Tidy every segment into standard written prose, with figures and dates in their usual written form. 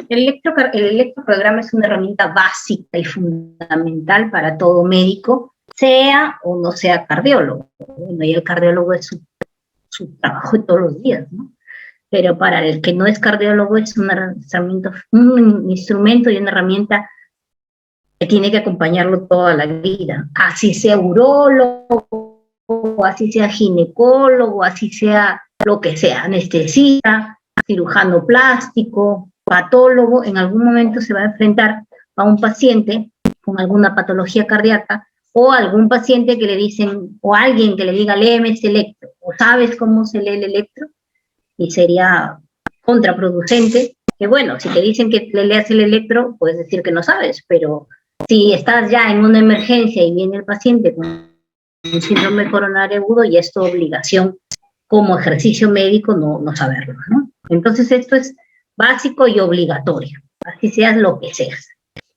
El electrocardiograma es una herramienta básica y fundamental para todo médico, sea o no sea cardiólogo. Bueno, y el cardiólogo es su trabajo de todos los días, ¿no? Pero para el que no es cardiólogo es un instrumento y una herramienta que tiene que acompañarlo toda la vida, así sea urólogo, así sea ginecólogo, así sea lo que sea, anestesista, cirujano plástico, patólogo, en algún momento se va a enfrentar a un paciente con alguna patología cardíaca o algún paciente que le dicen, o alguien que le diga, léeme este electro, o sabes cómo se lee el electro, y sería contraproducente, que bueno, si te dicen que le leas el electro, puedes decir que no sabes, pero si estás ya en una emergencia y viene el paciente con un síndrome coronario agudo, y es tu obligación como ejercicio médico no saberlo, ¿no? Entonces esto es básico y obligatorio, así seas lo que seas.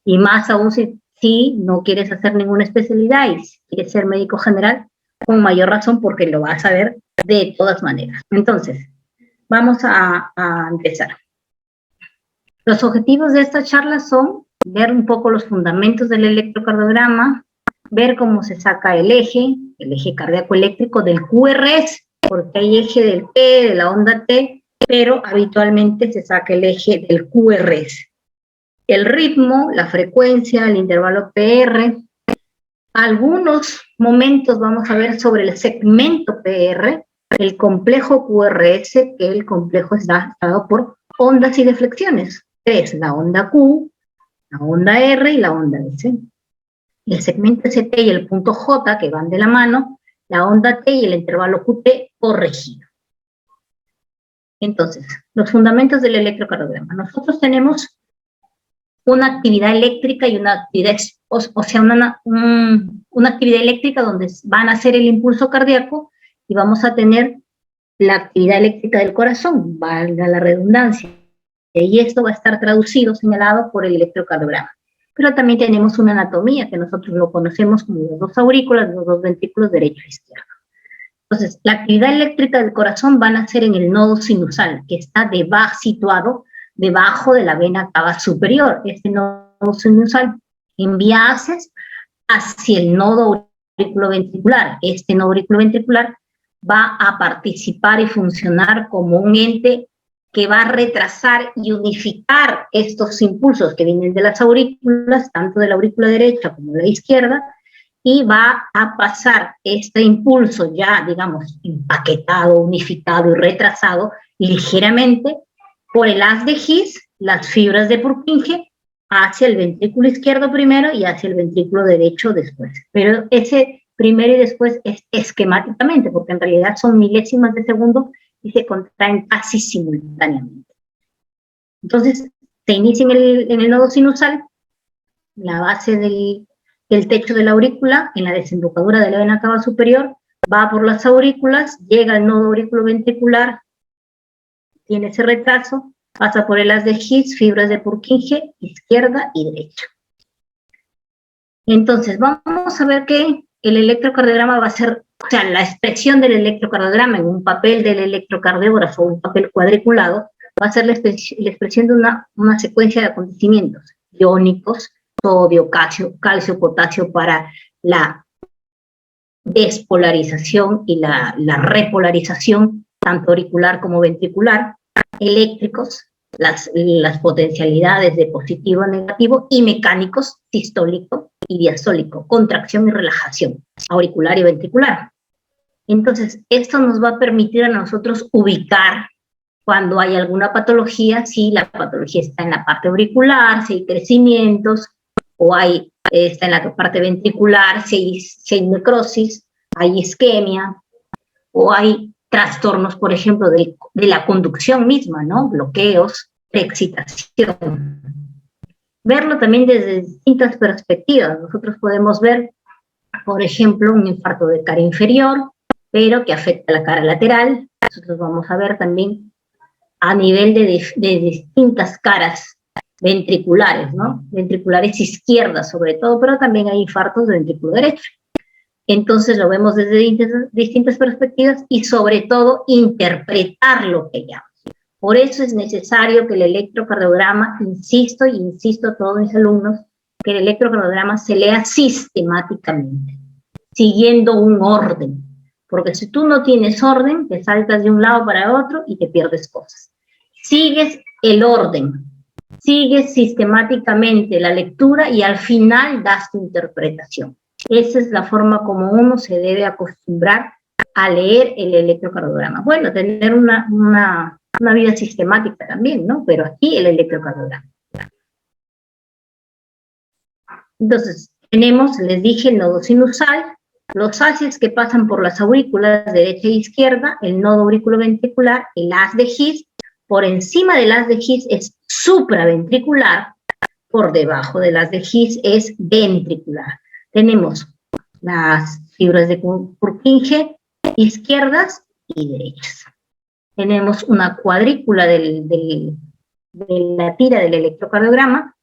Y más aún si no quieres hacer ninguna especialidad y si quieres ser médico general, con mayor razón porque lo vas a ver de todas maneras. Entonces, vamos a empezar. Los objetivos de esta charla son ver un poco los fundamentos del electrocardiograma, ver cómo se saca el eje cardíaco eléctrico del QRS, porque hay eje del P, de la onda T, pero habitualmente se saca el eje del QRS. El ritmo, la frecuencia, el intervalo PR. Algunos momentos vamos a ver sobre el segmento PR, el complejo QRS, que el complejo está dado por ondas y deflexiones. Es la onda Q, la onda R y la onda S. El segmento ST y el punto J, que van de la mano, la onda T y el intervalo QT corregido. Entonces, los fundamentos del electrocardiograma. Nosotros tenemos una actividad eléctrica y una actividad, una actividad eléctrica donde van a hacer el impulso cardíaco y vamos a tener la actividad eléctrica del corazón, valga la redundancia. Y esto va a estar traducido, señalado por el electrocardiograma. Pero también tenemos una anatomía que nosotros lo conocemos como los dos aurículas, los dos ventrículos derecho e izquierdo. Entonces, la actividad eléctrica del corazón van a ser en el nodo sinusal, que está situado debajo de la vena cava superior. Este nodo sinusal envía haces hacia el nodo auriculoventricular. Este nodo auriculoventricular va a participar y funcionar como un ente que va a retrasar y unificar estos impulsos que vienen de las aurículas, tanto de la aurícula derecha como de la izquierda, y va a pasar este impulso ya, digamos, empaquetado, unificado y retrasado ligeramente por el haz de His, las fibras de Purkinje, hacia el ventrículo izquierdo primero y hacia el ventrículo derecho después. Pero ese primero y después es esquemáticamente, porque en realidad son milésimas de segundo y se contraen casi simultáneamente. Entonces, se inicia en el nodo sinusal, la base del techo de la aurícula, en la desembocadura de la vena cava superior, va por las aurículas, llega al nodo auriculoventricular, tiene ese retraso, pasa por el haz de His, fibras de Purkinje, izquierda y derecha. Entonces, vamos a ver que el electrocardiograma va a ser, o sea, la expresión del electrocardiograma en un papel del electrocardiógrafo, un papel cuadriculado, va a ser la expresión de una secuencia de acontecimientos iónicos, sodio, calcio, potasio para la despolarización y la repolarización, tanto auricular como ventricular, eléctricos, las potencialidades de positivo a negativo, y mecánicos, sistólico y diastólico, contracción y relajación, auricular y ventricular. Entonces, esto nos va a permitir a nosotros ubicar cuando hay alguna patología, si la patología está en la parte auricular, si hay crecimientos, o está en la parte ventricular, si hay necrosis, hay isquemia, o hay trastornos, por ejemplo, de la conducción misma, ¿no? Bloqueos, preexcitación. Verlo también desde distintas perspectivas. Nosotros podemos ver, por ejemplo, un infarto de cara inferior, pero que afecta a la cara lateral. Nosotros vamos a ver también a nivel de distintas caras ventriculares, ¿no? Ventriculares izquierdas sobre todo, pero también hay infartos de ventrículo derecho. Entonces lo vemos desde distintas perspectivas y sobre todo interpretar lo que llamamos. Por eso es necesario que el electrocardiograma, insisto y insisto a todos mis alumnos, que el electrocardiograma se lea sistemáticamente, siguiendo un orden. Porque si tú no tienes orden, te saltas de un lado para otro y te pierdes cosas. Sigues el orden, sigues sistemáticamente la lectura y al final das tu interpretación. Esa es la forma como uno se debe acostumbrar a leer el electrocardiograma. Bueno, tener una vida sistemática también, ¿no? Pero aquí el electrocardiograma. Entonces, tenemos, les dije, el nodo sinusal, los haces que pasan por las aurículas derecha e izquierda, el nodo auriculoventricular, el haz de His, por encima del haz de His es supraventricular, por debajo del haz de His es ventricular. Tenemos las fibras de Purkinje izquierdas y derechas. Tenemos una cuadrícula de la tira del electrocardiograma,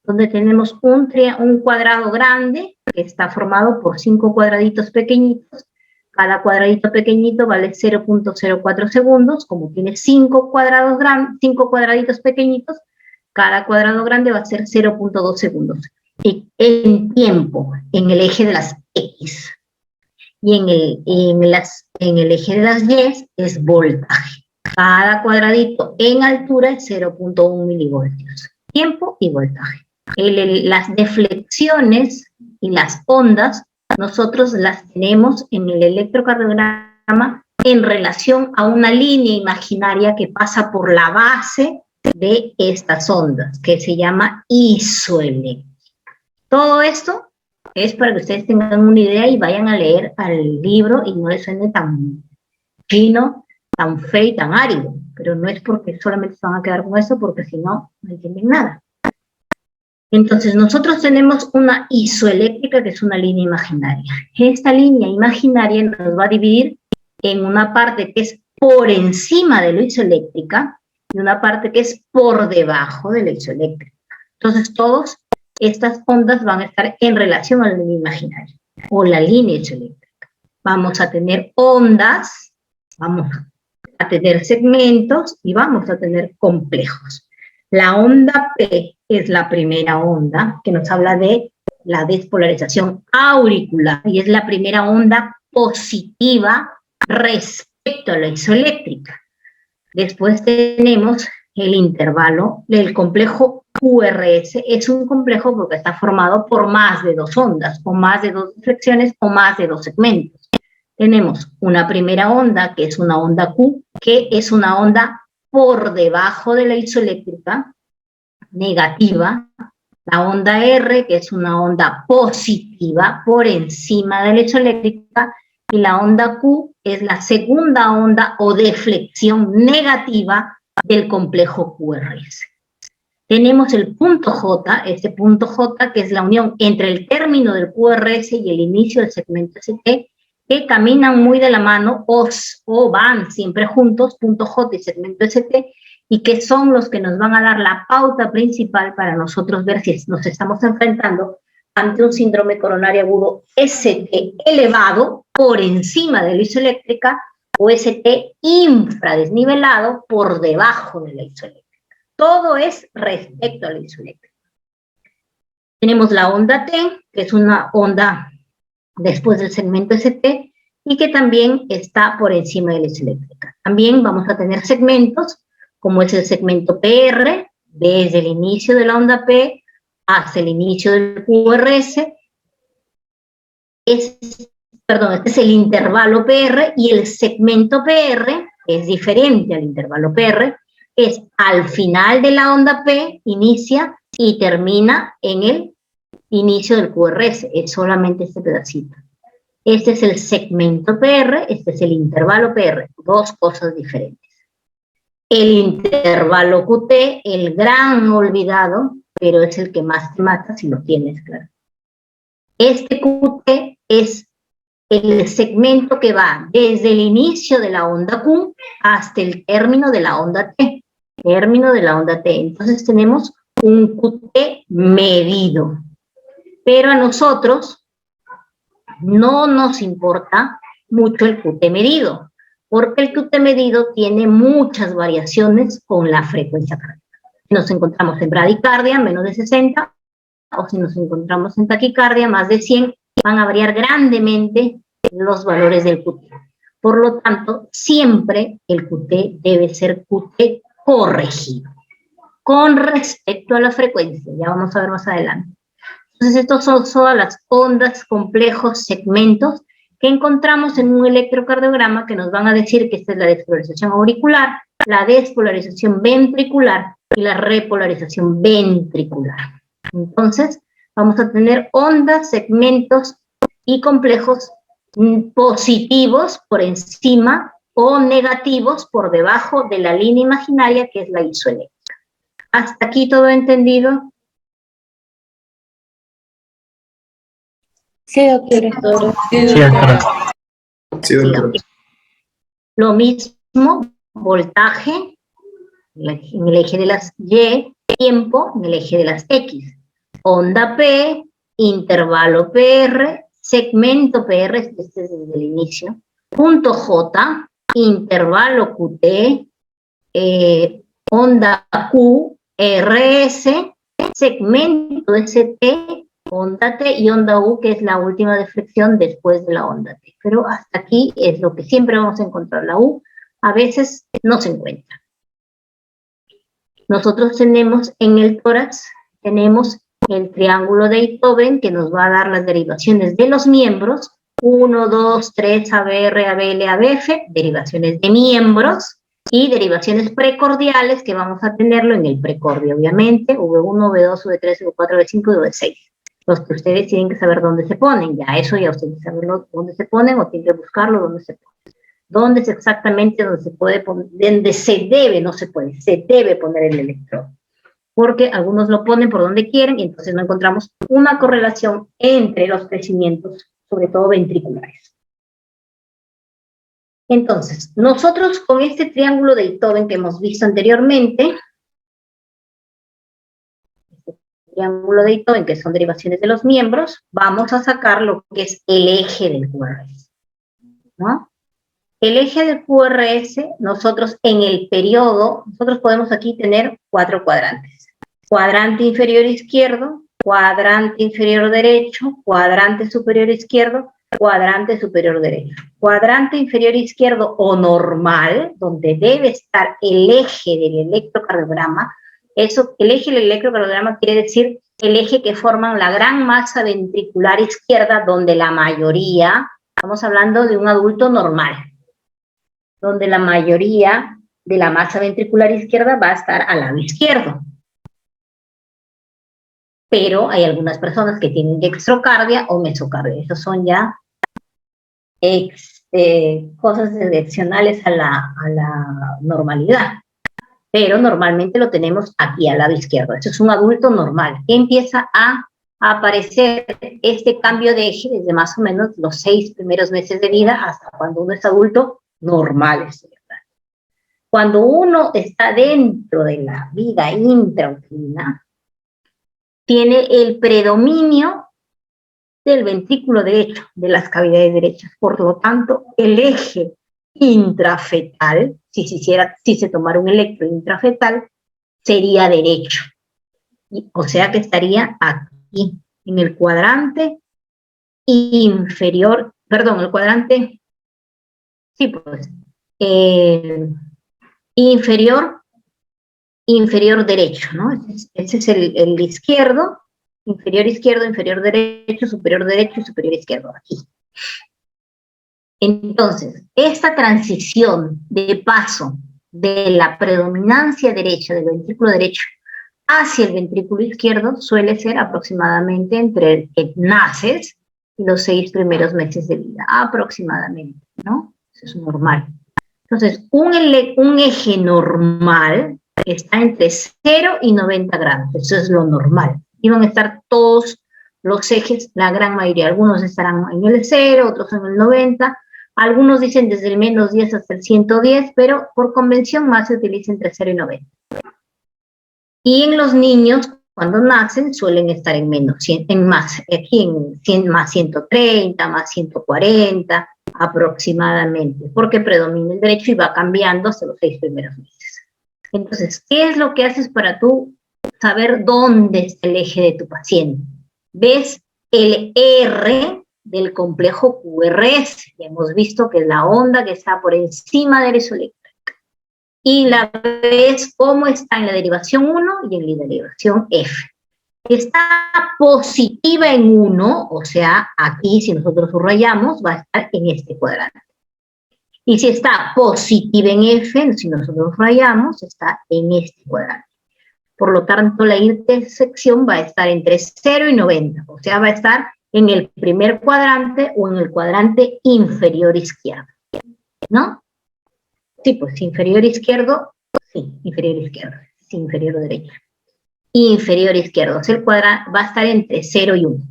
donde tenemos un cuadrado grande que está formado por 5 cuadraditos pequeñitos. Cada cuadradito pequeñito vale 0.04 segundos. Como tiene 5 cuadraditos pequeñitos, cada cuadrado grande va a ser 0.2 segundos. Y en tiempo, en el eje de las X. Y en el eje de las Y es voltaje. Cada cuadradito en altura es 0.1 milivoltios. Tiempo y voltaje. Las deflexiones y las ondas, nosotros las tenemos en el electrocardiograma en relación a una línea imaginaria que pasa por la base de estas ondas, que se llama isoeléctrica. Todo esto es para que ustedes tengan una idea y vayan a leer al libro y no les suene tan fino, tan feo y tan árido, pero no es porque solamente se van a quedar con eso, porque si no, no entienden nada. Entonces, nosotros tenemos una isoeléctrica que es una línea imaginaria. Esta línea imaginaria nos va a dividir en una parte que es por encima de la isoeléctrica y una parte que es por debajo de la isoeléctrica. Entonces, todas estas ondas van a estar en relación a la línea imaginaria o la línea isoeléctrica. Vamos a tener ondas, vamos a tener segmentos y vamos a tener complejos. La onda P es la primera onda que nos habla de la despolarización auricular y es la primera onda positiva respecto a la isoeléctrica. Después tenemos el intervalo del complejo QRS. Es un complejo porque está formado por más de 2 ondas, o más de 2 deflexiones, o más de 2 segmentos. Tenemos una primera onda, que es una onda Q, que es una onda por debajo de la isoeléctrica, negativa. La onda R, que es una onda positiva, por encima de la isoeléctrica, y la onda Q es la segunda onda o deflexión negativa del complejo QRS. Tenemos el punto J, este punto J que es la unión entre el término del QRS y el inicio del segmento ST, que caminan muy de la mano o van siempre juntos, punto J y segmento ST, y que son los que nos van a dar la pauta principal para nosotros ver si nos estamos enfrentando ante un síndrome coronario agudo ST elevado por encima de la isoeléctrica o ST infradesnivelado por debajo de la isoeléctrica. Todo es respecto a la isoeléctrica. Tenemos la onda T, que es una onda después del segmento ST y que también está por encima de la isoeléctrica. También vamos a tener segmentos, como es el segmento PR, desde el inicio de la onda P hasta el inicio del QRS. Este es el intervalo PR, y el segmento PR es diferente al intervalo PR, es al final de la onda P, inicia y termina en el inicio del QRS, es solamente este pedacito. Este es el segmento PR, este es el intervalo PR, dos cosas diferentes. El intervalo QT, el gran olvidado, pero es el que más te mata si lo tienes claro. Este QT es el segmento que va desde el inicio de la onda Q hasta el término de la onda T. Entonces tenemos un QT medido. Pero a nosotros no nos importa mucho el QT medido, porque el QT medido tiene muchas variaciones con la frecuencia cardíaca. Si nos encontramos en bradicardia, menos de 60, o si nos encontramos en taquicardia, más de 100, van a variar grandemente los valores del QT. Por lo tanto, siempre el QT debe ser QT corregido con respecto a la frecuencia. Ya vamos a ver más adelante. Entonces, estos son todas las ondas, complejos, segmentos que encontramos en un electrocardiograma que nos van a decir que esta es la despolarización auricular, la despolarización ventricular y la repolarización ventricular. Entonces, vamos a tener ondas, segmentos y complejos positivos por encima o negativos por debajo de la línea imaginaria que es la isoeléctrica. ¿Hasta aquí todo entendido? Sí, doctora. Sí, doctora. Sí, doctora. Lo mismo, voltaje en el eje de las Y, tiempo en el eje de las X. Onda P, intervalo PR, segmento PR, este es desde el inicio, punto J, intervalo QT, onda Q, RS, segmento ST, onda T y onda U, que es la última deflexión después de la onda T. Pero hasta aquí es lo que siempre vamos a encontrar. La U a veces no se encuentra. Nosotros tenemos en el tórax, tenemos el triángulo de Einthoven, que nos va a dar las derivaciones de los miembros, 1, 2, 3, ABR, ABL, ABF, derivaciones de miembros, y derivaciones precordiales, que vamos a tenerlo en el precordio, obviamente, V1, V2, V3, V4, V5 y V6. Los que ustedes tienen que saber dónde se ponen, ya eso ya ustedes tienen que saber dónde se ponen, o tienen que buscarlo dónde se ponen. ¿Dónde es exactamente donde se puede poner, donde se debe, no se puede, se debe poner el electrodo? Porque algunos lo ponen por donde quieren y entonces no encontramos una correlación entre los crecimientos, sobre todo ventriculares. Entonces, nosotros con este triángulo de Einthoven que hemos visto anteriormente, este triángulo de Einthoven, que son derivaciones de los miembros, vamos a sacar lo que es el eje del QRS, ¿no? El eje del QRS, nosotros en el periodo, nosotros podemos aquí tener 4 cuadrantes. Cuadrante inferior izquierdo, cuadrante inferior derecho, cuadrante superior izquierdo, cuadrante superior derecho. Cuadrante inferior izquierdo o normal, donde debe estar el eje del electrocardiograma. Eso, el eje del electrocardiograma quiere decir el eje que forman la gran masa ventricular izquierda, donde la mayoría, estamos hablando de un adulto normal, donde la mayoría de la masa ventricular izquierda va a estar al lado izquierdo. Pero hay algunas personas que tienen dextrocardia o mesocardia. Esos son ya cosas excepcionales a la normalidad. Pero normalmente lo tenemos aquí al lado izquierdo. Eso es un adulto normal. Empieza a aparecer este cambio de eje desde más o menos los 6 primeros meses de vida hasta cuando uno es adulto normal. Cuando uno está dentro de la vida intrauterina, tiene el predominio del ventrículo derecho, de las cavidades derechas. Por lo tanto, el eje intrafetal, si se tomara un electro intrafetal, sería derecho. O sea que estaría aquí, en el cuadrante inferior, perdón, el cuadrante, sí, pues, inferior derecho, ¿no? Ese es el izquierdo, inferior derecho, superior derecho y superior izquierdo, aquí. Entonces, esta transición de paso de la predominancia derecha del ventrículo derecho hacia el ventrículo izquierdo suele ser aproximadamente entre que naces y los 6 primeros meses de vida, aproximadamente, ¿no? Eso es normal. Entonces, un eje normal está entre 0 y 90 grados, eso es lo normal. Y van a estar todos los ejes, la gran mayoría, algunos estarán en el 0, otros en el 90, algunos dicen desde el menos 10 hasta el 110, pero por convención más se utiliza entre 0 y 90. Y en los niños, cuando nacen, suelen estar en menos 100, en más, aquí en 100, más 130, más 140, aproximadamente, porque predomina el derecho y va cambiando hasta los 6 primeros meses. Entonces, ¿qué es lo que haces para tú saber dónde está el eje de tu paciente? Ves el R del complejo QRS, ya hemos visto que es la onda que está por encima del isoeléctrico, y la ves cómo está en la derivación 1 y en la derivación F. Está positiva en 1, o sea, aquí si nosotros subrayamos, va a estar en este cuadrante. Y si está positiva en F, si nosotros rayamos, está en este cuadrante. Por lo tanto, la intersección va a estar entre 0 y 90, o sea, va a estar en el primer cuadrante o en el cuadrante inferior izquierdo, ¿no? Sí, pues inferior izquierdo, sí, inferior izquierdo, sí, inferior derecho. Inferior izquierdo, o sea, el cuadrante va a estar entre 0 y 1.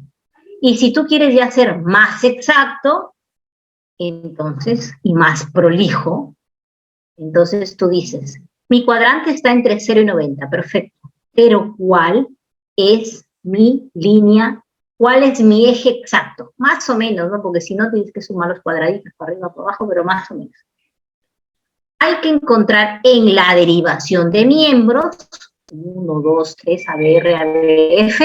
Y si tú quieres ya ser más exacto, entonces, y más prolijo, entonces tú dices, mi cuadrante está entre 0 y 90, perfecto, pero ¿cuál es mi línea? ¿Cuál es mi eje exacto? Más o menos, ¿no? Porque si no tienes que sumar los cuadraditos para arriba, para abajo, pero más o menos. Hay que encontrar en la derivación de miembros, 1, 2, 3, ABR, ABF,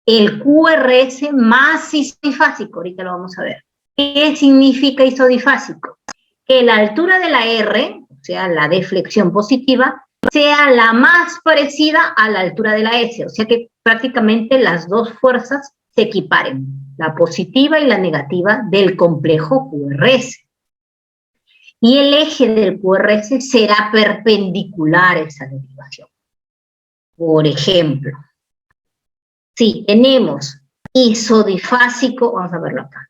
el QRS más isodifásico, ahorita lo vamos a ver. ¿Qué significa isodifásico? Que la altura de la R, o sea, la deflexión positiva, sea la más parecida a la altura de la S, o sea que prácticamente las dos fuerzas se equiparen, la positiva y la negativa del complejo QRS. Y el eje del QRS será perpendicular a esa derivación. Por ejemplo, si tenemos isodifásico, vamos a verlo acá.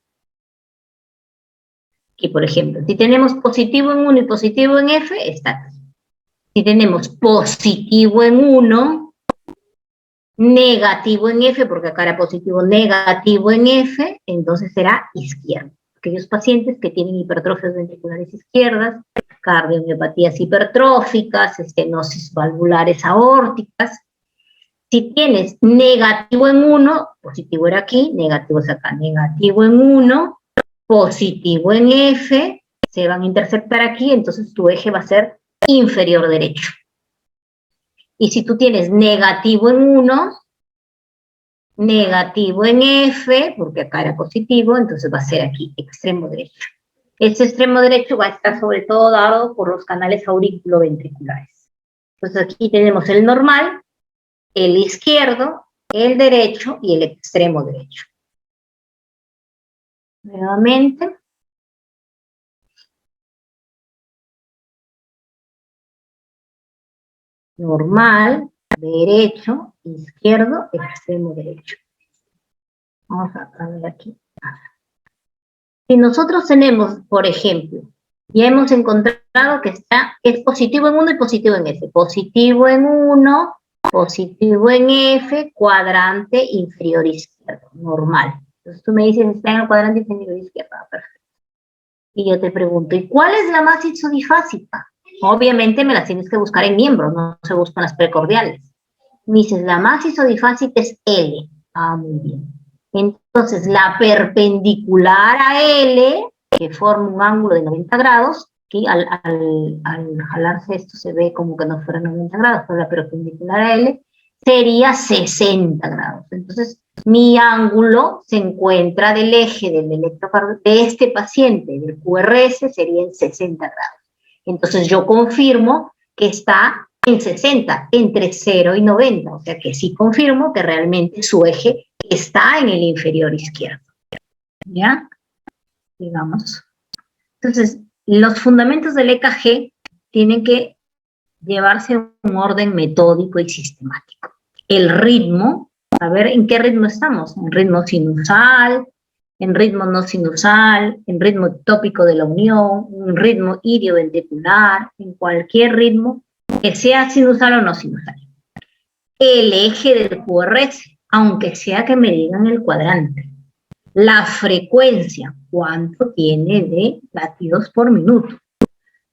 Aquí, por ejemplo, si tenemos positivo en 1 y positivo en F, está aquí. Si tenemos positivo en 1, negativo en F, porque acá era positivo, negativo en F, entonces será izquierdo. Aquellos pacientes que tienen hipertrofias ventriculares izquierdas, cardiomiopatías hipertróficas, estenosis valvulares aórticas. Si tienes negativo en 1, positivo era aquí, negativo es acá, negativo en 1, positivo en F, se van a interceptar aquí, entonces tu eje va a ser inferior derecho. Y si tú tienes negativo en 1, negativo en F, porque acá era positivo, entonces va a ser aquí, extremo derecho. Este extremo derecho va a estar sobre todo dado por los canales auriculoventriculares. Entonces aquí tenemos el normal, el izquierdo, el derecho y el extremo derecho. Nuevamente. Normal, derecho, izquierdo, extremo derecho. Vamos a ver aquí. Si nosotros tenemos, por ejemplo, ya hemos encontrado que es positivo en 1 y positivo en F. Positivo en 1, positivo en F, cuadrante inferior izquierdo, normal. Entonces tú me dices, está en el cuadrante inferior izquierdo, perfecto. Y yo te pregunto, ¿y cuál es la más isodifásica? Obviamente me las tienes que buscar en miembros, no se buscan las precordiales. Me dices, la más isodifásica es L. Ah, muy bien. Entonces, la perpendicular a L, que forma un ángulo de 90 grados, ¿sí? Al jalarse esto se ve como que no fuera 90 grados, pero la perpendicular a L sería 60 grados. Entonces, mi ángulo se encuentra del eje del electrocardiograma de este paciente, del QRS, sería en 60 grados. Entonces, yo confirmo que está en 60, entre 0 y 90, o sea que sí confirmo que realmente su eje está en el inferior izquierdo. ¿Ya? Digamos. Entonces, los fundamentos del EKG tienen que llevarse a un orden metódico y sistemático. El ritmo, a ver en qué ritmo estamos, en ritmo sinusal, en ritmo no sinusal, en ritmo ectópico de la unión, en ritmo idioventricular, en cualquier ritmo que sea sinusal o no sinusal. El eje del QRS, aunque sea que me digan el cuadrante. La frecuencia, cuánto tiene de latidos por minuto.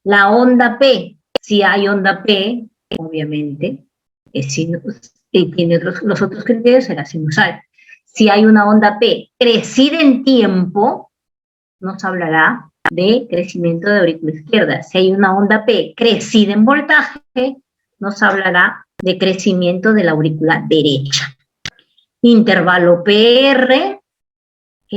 La onda P, si hay onda P, obviamente, tiene los otros criterios, será sinusal. Si hay una onda P crecida en tiempo, nos hablará de crecimiento de aurícula izquierda. Si hay una onda P crecida en voltaje, nos hablará de crecimiento de la aurícula derecha. Intervalo PR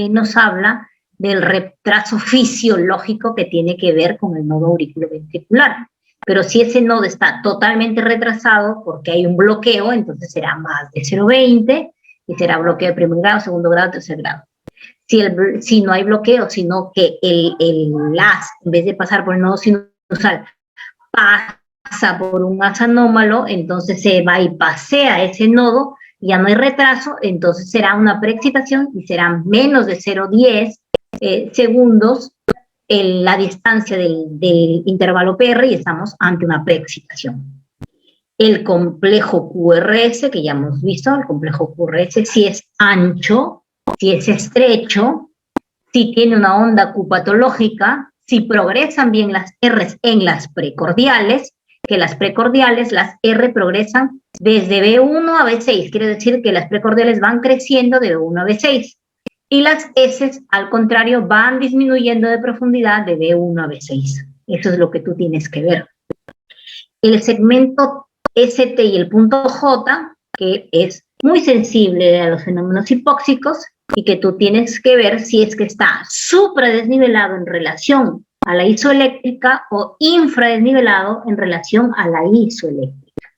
nos habla del retraso fisiológico que tiene que ver con el nodo auriculoventricular. Pero si ese nodo está totalmente retrasado porque hay un bloqueo, entonces será más de 0,20 y será bloqueo de primer grado, segundo grado, tercer grado. Si no hay bloqueo, sino que el haz, en vez de pasar por el nodo sinusal, pasa por un haz anómalo, entonces se bypassea ese nodo, ya no hay retraso, entonces será una preexcitación y será menos de 0,10 segundos la distancia del intervalo PR y estamos ante una preexcitación. El complejo QRS, que ya hemos visto, el complejo QRS, si es ancho, si es estrecho, si tiene una onda Q patológica, si progresan bien las R's en las precordiales, que las precordiales, las R progresan desde B1 a B6, quiere decir que las precordiales van creciendo de B1 a B6, y las S, al contrario, van disminuyendo de profundidad de B1 a B6. Eso es lo que tú tienes que ver. El segmento ST y el punto J, que es muy sensible a los fenómenos hipóxicos, y que tú tienes que ver si es que está supradesnivelado en relación a la isoeléctrica o infradesnivelado en relación a la isoeléctrica.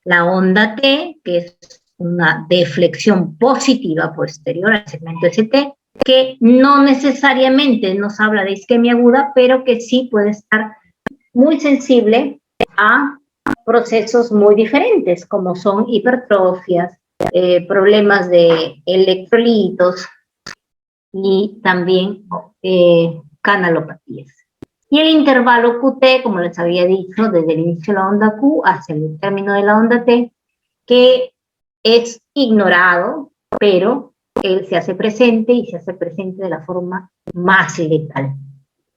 La onda T, que es una deflexión positiva posterior al segmento ST, que no necesariamente nos habla de isquemia aguda, pero que sí puede estar muy sensible a procesos muy diferentes, como son hipertrofias, problemas de electrolitos y también canalopatías. Y el intervalo QT, como les había dicho, desde el inicio de la onda Q hasta el término de la onda T, que es ignorado, pero él se hace presente y se hace presente de la forma más letal,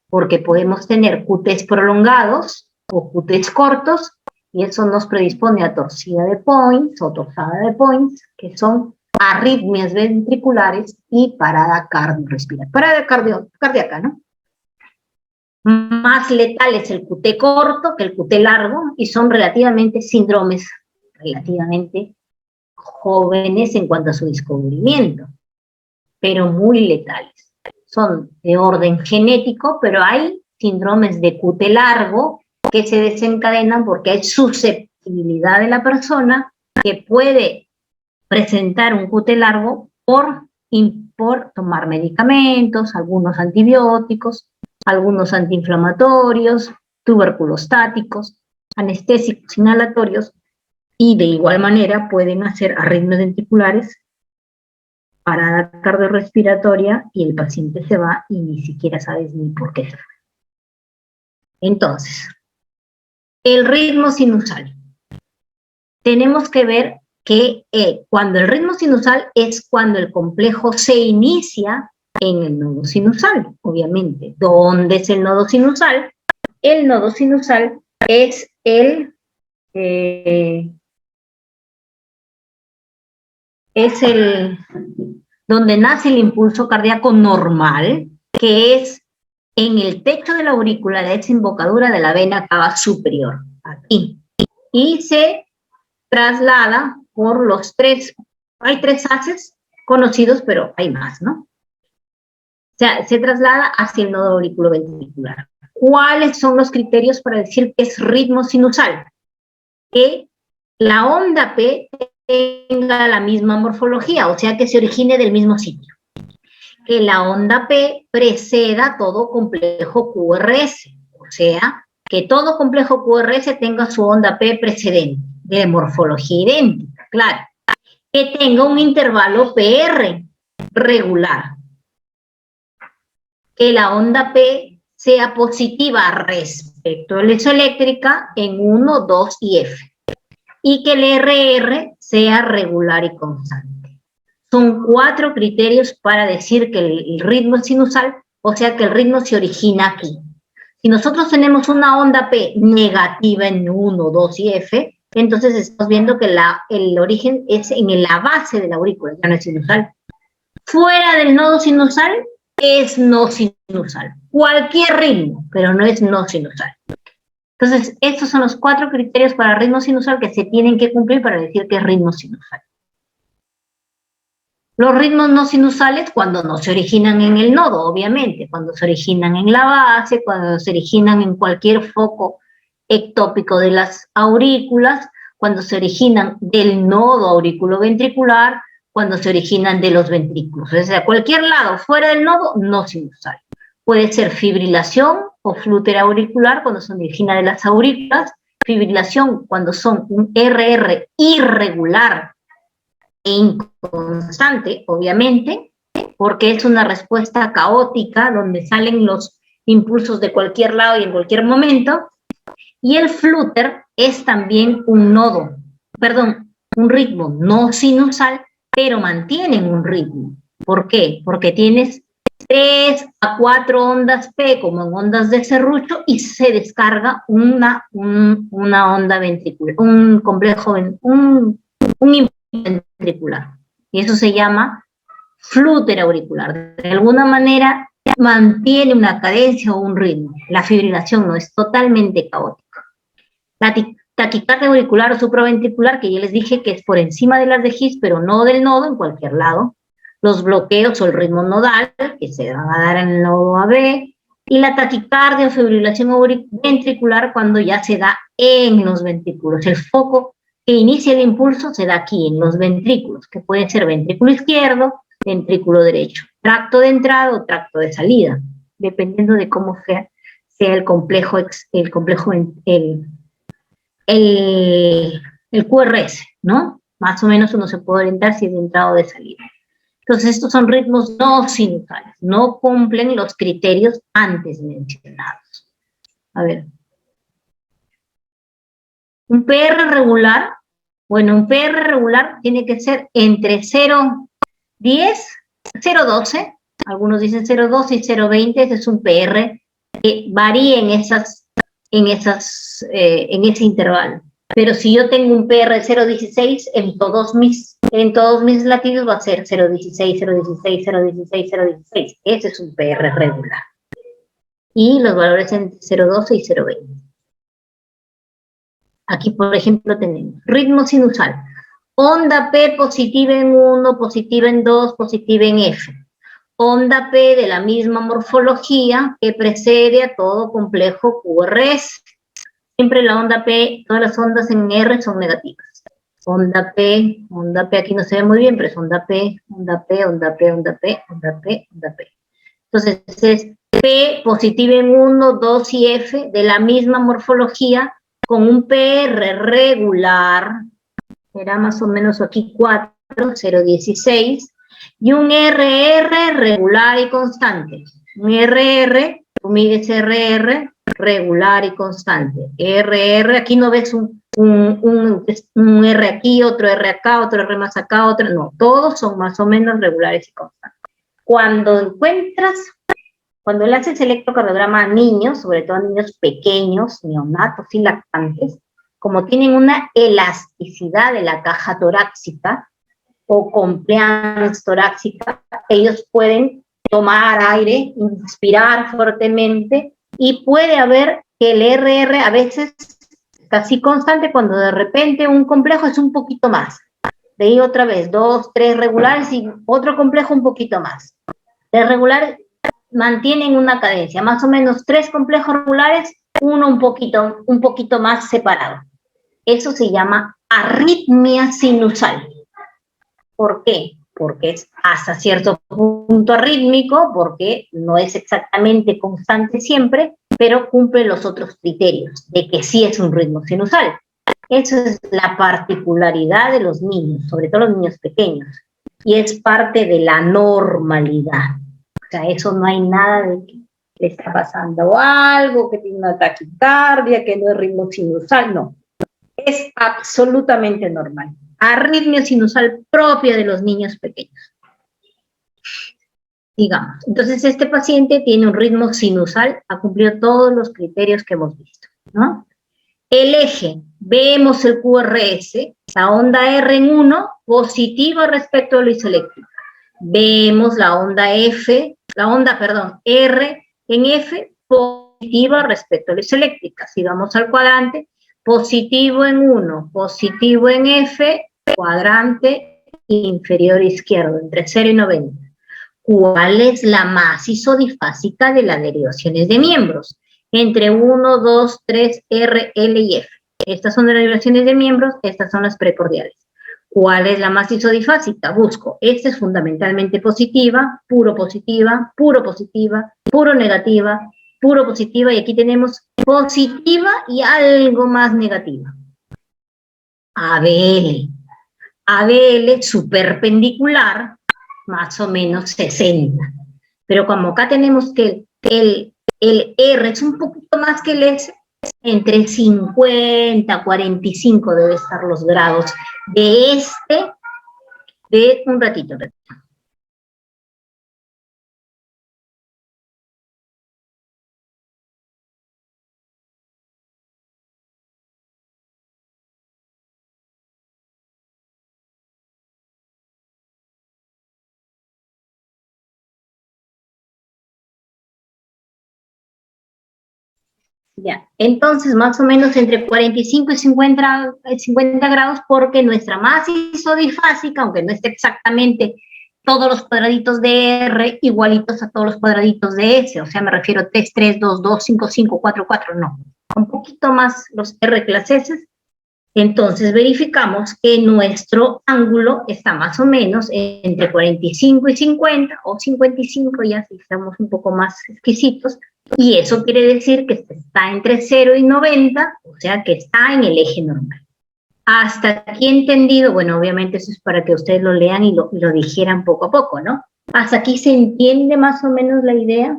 porque podemos tener QTs prolongados o QTs cortos, y eso nos predispone a torcida de Points o torzada de Points, que son arritmias ventriculares y parada cardiorrespiratoria, parada cardíaca, ¿no? Más letal es el QT corto que el QT largo, y son relativamente síndromes relativamente jóvenes en cuanto a su descubrimiento, pero muy letales. Son de orden genético, pero hay síndromes de QT largo que se desencadenan porque hay susceptibilidad de la persona que puede presentar un QT largo por tomar medicamentos, algunos antibióticos, algunos antiinflamatorios, tuberculostáticos, anestésicos inhalatorios, y de igual manera pueden hacer arritmias ventriculares, parada cardiorrespiratoria, y el paciente se va y ni siquiera sabes ni por qué se fue. Entonces, el ritmo sinusal. Tenemos que ver que cuando el ritmo sinusal es cuando el complejo se inicia en el nodo sinusal, obviamente. ¿Dónde es el nodo sinusal? El nodo sinusal es donde nace el impulso cardíaco normal, que es en el techo de la aurícula, la desembocadura de la vena cava superior, aquí, y se traslada por los hay tres haces conocidos, pero hay más, ¿no? O sea, se traslada hacia el nodo auriculoventricular. ¿Cuáles son los criterios para decir que es ritmo sinusal? Que la onda P tenga la misma morfología, o sea, que se origine del mismo sitio. Que la onda P preceda todo complejo QRS, o sea, que todo complejo QRS tenga su onda P precedente, de morfología idéntica, claro. Que tenga un intervalo PR regular. Que la onda P sea positiva respecto a la isoeléctrica en 1, 2 y F. Y que el RR sea regular y constante. Son 4 criterios para decir que el ritmo es sinusal, o sea que el ritmo se origina aquí. Si nosotros tenemos una onda P negativa en 1, 2 y F, entonces estamos viendo que el origen es en la base de la aurícula, ya no es sinusal. Fuera del nodo sinusal es no sinusal. Cualquier ritmo, pero no es no sinusal. Entonces, estos son los 4 criterios para ritmo sinusal que se tienen que cumplir para decir que es ritmo sinusal. Los ritmos no sinusales cuando no se originan en el nodo, obviamente, cuando se originan en la base, cuando se originan en cualquier foco ectópico de las aurículas, cuando se originan del nodo auriculoventricular, cuando se originan de los ventrículos. O sea, cualquier lado fuera del nodo, no sinusal. Puede ser fibrilación o flúter auricular cuando se origina de las aurículas, fibrilación cuando son un RR irregular e inconstante, obviamente, porque es una respuesta caótica donde salen los impulsos de cualquier lado y en cualquier momento. Y el flúter es también un nodo, perdón, un ritmo no sinusal, pero mantienen un ritmo. ¿Por qué? Porque tienes 3 a 4 ondas P, como en ondas de serrucho, y se descarga una onda ventricular, un complejo, un impulso ventricular. Y eso se llama flúter auricular. De alguna manera mantiene una cadencia o un ritmo. La fibrilación no es totalmente caótica. La taquicardia auricular o supraventricular, que ya les dije que es por encima de las de His, pero no del nodo, en cualquier lado. Los bloqueos o el ritmo nodal, que se van a dar en el nodo AB. Y la taquicardia o fibrilación ventricular cuando ya se da en los ventrículos. El foco que inicia el impulso se da aquí, en los ventrículos, que puede ser ventrículo izquierdo, ventrículo derecho, tracto de entrada o tracto de salida, dependiendo de cómo sea el complejo, el QRS, ¿no? Más o menos uno se puede orientar si es de entrada o de salida. Entonces, estos son ritmos no sinusales, no cumplen los criterios antes mencionados. A ver. Un PR regular, bueno, un PR regular tiene que ser entre 0,10, 0,12, algunos dicen 0,12 y 0,20, ese es un PR que varía en ese intervalo. Pero si yo tengo un PR de 0,16, en todos mis latidos va a ser 0,16, 0,16, 0,16, 0,16. Ese es un PR regular. Y los valores entre 0,12 y 0,20. Aquí, por ejemplo, tenemos ritmo sinusal. Onda P positiva en 1, positiva en 2, positiva en F. Onda P de la misma morfología que precede a todo complejo QRS. Siempre la onda P, todas las ondas en R son negativas. Onda P, aquí no se ve muy bien, pero es onda P, onda P, onda P, onda P, onda P, onda P. Entonces es P positiva en 1, 2 y F de la misma morfología con un PR regular, era más o menos aquí 4, 0,16, y un RR regular y constante. Un RR, tú mides RR, regular y constante. RR, aquí no ves un R aquí, otro R acá, otro R más acá, otro, no, todos son más o menos regulares y constantes. Cuando le haces electrocardiograma a niños, sobre todo a niños pequeños, neonatos y lactantes, como tienen una elasticidad de la caja torácica o compliance torácica, ellos pueden tomar aire, inspirar fuertemente, y puede haber que el RR a veces casi constante cuando de repente un complejo es un poquito más. De ahí otra vez, 2, 3 regulares y otro complejo un poquito más. De regular mantienen una cadencia, más o menos 3 complejos regulares, uno un poquito más separado. Eso se llama arritmia sinusal. ¿Por qué? Porque es hasta cierto punto arrítmico, porque no es exactamente constante siempre, pero cumple los otros criterios de que sí es un ritmo sinusal. Esa es la particularidad de los niños, sobre todo los niños pequeños, y es parte de la normalidad. O sea, eso no hay nada de que le está pasando algo, que tiene una taquicardia, que no es ritmo sinusal, no. Es absolutamente normal. Arritmia sinusal propia de los niños pequeños. Digamos, entonces este paciente tiene un ritmo sinusal, ha cumplido todos los criterios que hemos visto, ¿no? El eje, vemos el QRS, la onda R en 1, positiva respecto a la isoeléctrica. vemos la onda R en F positiva respecto a la isoeléctrica. Si vamos al cuadrante, positivo en 1, positivo en F, cuadrante inferior izquierdo, entre 0 y 90. ¿Cuál es la más isodifásica de las derivaciones de miembros? Entre 1, 2, 3, R, L y F. Estas son las derivaciones de miembros, estas son las precordiales. ¿Cuál es la más isodifásica? Busco. Esta es fundamentalmente positiva, puro negativa, puro positiva, y aquí tenemos positiva y algo más negativa. ABL. ABL superperpendicular, más o menos 60. Pero como acá tenemos que el R es un poquito más que el S, entre 50, 45 debe estar los grados de un ratito. Ya, entonces más o menos entre 45 y 50 grados, porque nuestra más isodifásica, aunque no esté exactamente todos los cuadraditos de R igualitos a todos los cuadraditos de S, o sea, me refiero a 3, 3, 2, 2, 5, 5, 4, 4, no. Un poquito más los R que las S. Entonces verificamos que nuestro ángulo está más o menos entre 45 y 50, o 55, ya si estamos un poco más exquisitos, y eso quiere decir que está entre 0 y 90, o sea que está en el eje normal. Hasta aquí entendido, bueno, obviamente eso es para que ustedes lo lean y lo digieran poco a poco, ¿no? ¿Hasta aquí se entiende más o menos la idea?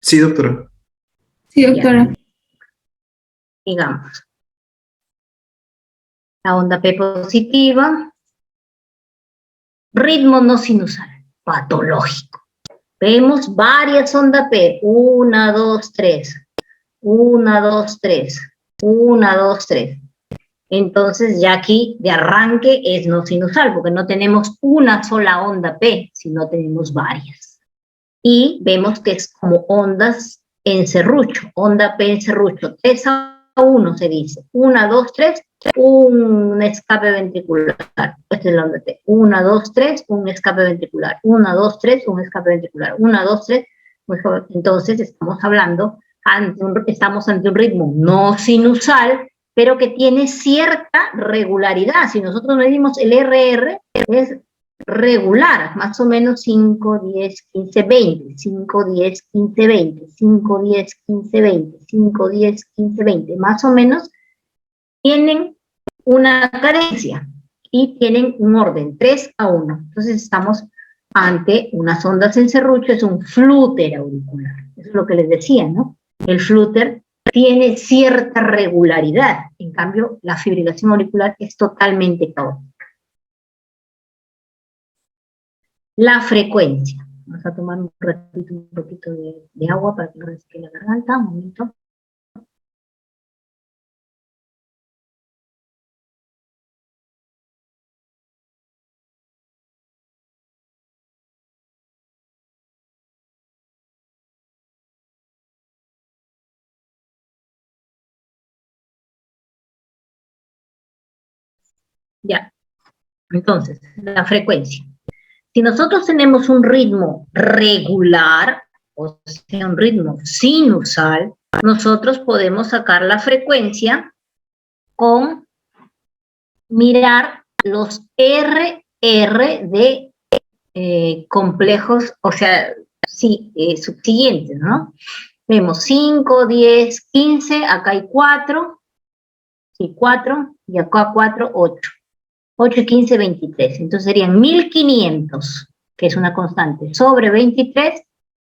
Sí, doctora. Sí, doctora. Ya. Digamos, la onda P positiva, ritmo no sinusal, patológico. Vemos varias ondas P, 1, 2, 3, 1, 2, 3, 1, 2, 3. Entonces ya aquí de arranque es no sinusal, porque no tenemos una sola onda P, sino tenemos varias. Y vemos que es como ondas en serrucho, onda P en serrucho, 3 a 1 se dice, 1, 2, 3, un escape ventricular, esta es la onda T, 1, 2, 3, un escape ventricular, 1, 2, 3, un escape ventricular, 1, 2, 3, entonces estamos hablando, estamos ante un ritmo no sinusal, pero que tiene cierta regularidad. Si nosotros medimos el RR, es regular, más o menos 5, 10, 15, 20, 5, 10, 15, 20, 5, 10, 15, 20, 5, 10, 15, 20, más o menos tienen una cadencia y tienen un orden, 3 a 1. Entonces estamos ante unas ondas en serrucho, es un flúter auricular. Eso es lo que les decía, ¿no? El flúter tiene cierta regularidad, en cambio la fibrilación auricular es totalmente caótica. La frecuencia. Vamos a tomar un ratito, un poquito de agua para que no resque la garganta. Un momento. Ya. Entonces, la frecuencia. Si nosotros tenemos un ritmo regular, o sea, un ritmo sinusal, nosotros podemos sacar la frecuencia con mirar los RR de complejos, o sea, sí, subsiguientes, ¿no? Vemos 5, 10, 15, acá hay 4, sí, 4, y acá 4, 8. 8 y 15, 23. Entonces serían 1500, que es una constante, sobre 23,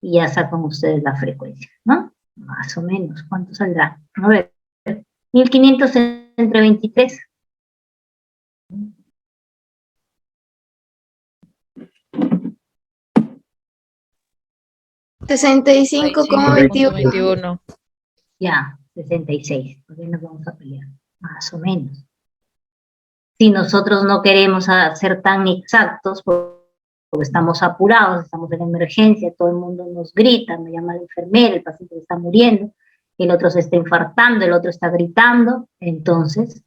y ya sacan ustedes la frecuencia, ¿no? Más o menos, ¿cuánto saldrá? A ver, 1500 entre 23. $65,21. Ya, 66, porque nos vamos a pelear, más o menos. Si nosotros no queremos ser tan exactos, porque estamos apurados, estamos en emergencia, todo el mundo nos grita, me llama la enfermera, el paciente está muriendo, el otro se está infartando, el otro está gritando, entonces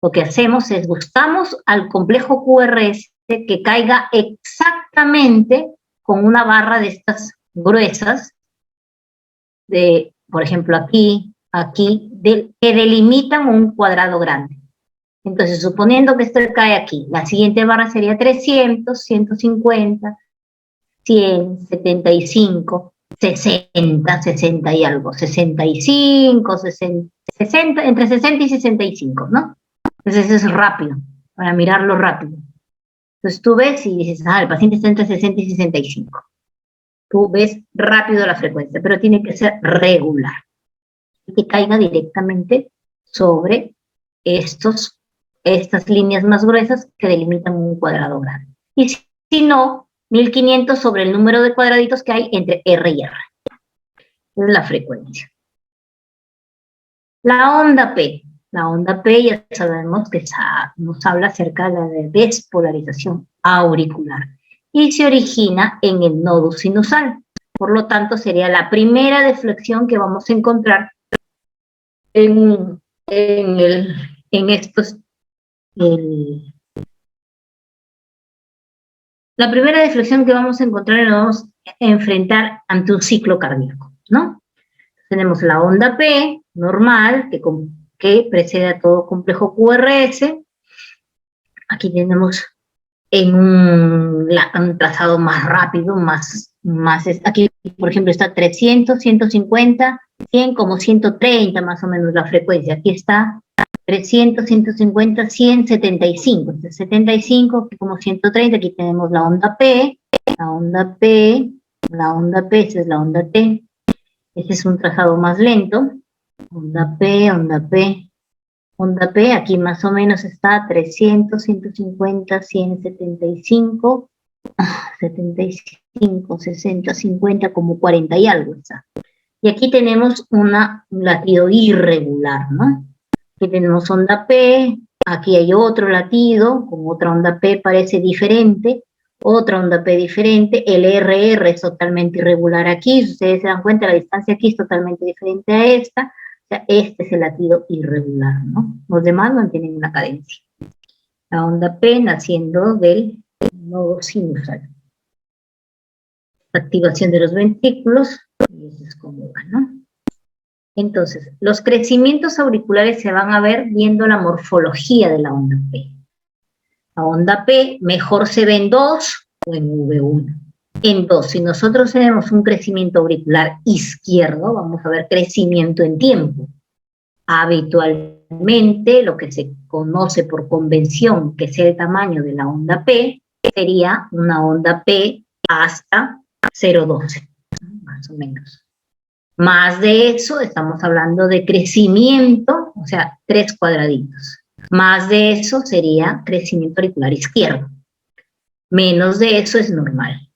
lo que hacemos es buscamos al complejo QRS que caiga exactamente con una barra de estas gruesas, por ejemplo aquí, que delimitan un cuadrado grande. Entonces, suponiendo que esto cae aquí, la siguiente barra sería 300, 150, 100, 75, 60, 60 y algo, 65, 60, entre 60 y 65, ¿no? Entonces eso es rápido, para mirarlo rápido. Entonces tú ves y dices, el paciente está entre 60 y 65. Tú ves rápido la frecuencia, pero tiene que ser regular. Y que caiga directamente sobre estas líneas más gruesas que delimitan un cuadrado grande. Y si no, 1500 sobre el número de cuadraditos que hay entre R y R. Esa es la frecuencia. La onda P. La onda P ya sabemos que nos habla acerca de la despolarización auricular y se origina en el nodo sinusal. Por lo tanto, sería la primera deflexión que vamos a encontrar en estos. La primera deflexión que vamos a encontrar y nos vamos a enfrentar ante un ciclo cardíaco, ¿no? Tenemos la onda P, normal, que precede a todo complejo QRS. Aquí tenemos en un trazado más rápido, aquí, por ejemplo, está 300, 150, 100, como 130 más o menos la frecuencia. Aquí está 300, 150, 100, 75. Entonces, 75, como 130, aquí tenemos la onda P, la onda P, la onda P, esa es la onda T. Este es un trazado más lento. Onda P, onda P. Onda P, aquí más o menos está 300, 150, 100, 75, 75, 60, 50, como 40 y algo está. Y aquí tenemos un latido irregular, ¿no? Aquí tenemos onda P, aquí hay otro latido, con otra onda P parece diferente, otra onda P diferente, el RR es totalmente irregular aquí, si ustedes se dan cuenta, la distancia aquí es totalmente diferente a esta, o sea, este es el latido irregular, ¿no? Los demás mantienen una cadencia. La onda P naciendo del nodo sinusal. Activación de los ventrículos, y eso es como va, ¿no? Entonces, los crecimientos auriculares se van a ver viendo la morfología de la onda P. La onda P mejor se ve en 2 o en V1. En 2, si nosotros tenemos un crecimiento auricular izquierdo, vamos a ver crecimiento en tiempo. Habitualmente, lo que se conoce por convención, que es el tamaño de la onda P, sería una onda P hasta 0,12, más o menos. Más de eso, estamos hablando de crecimiento, o sea, 3 cuadraditos. Más de eso sería crecimiento auricular izquierdo. Menos de eso es normal.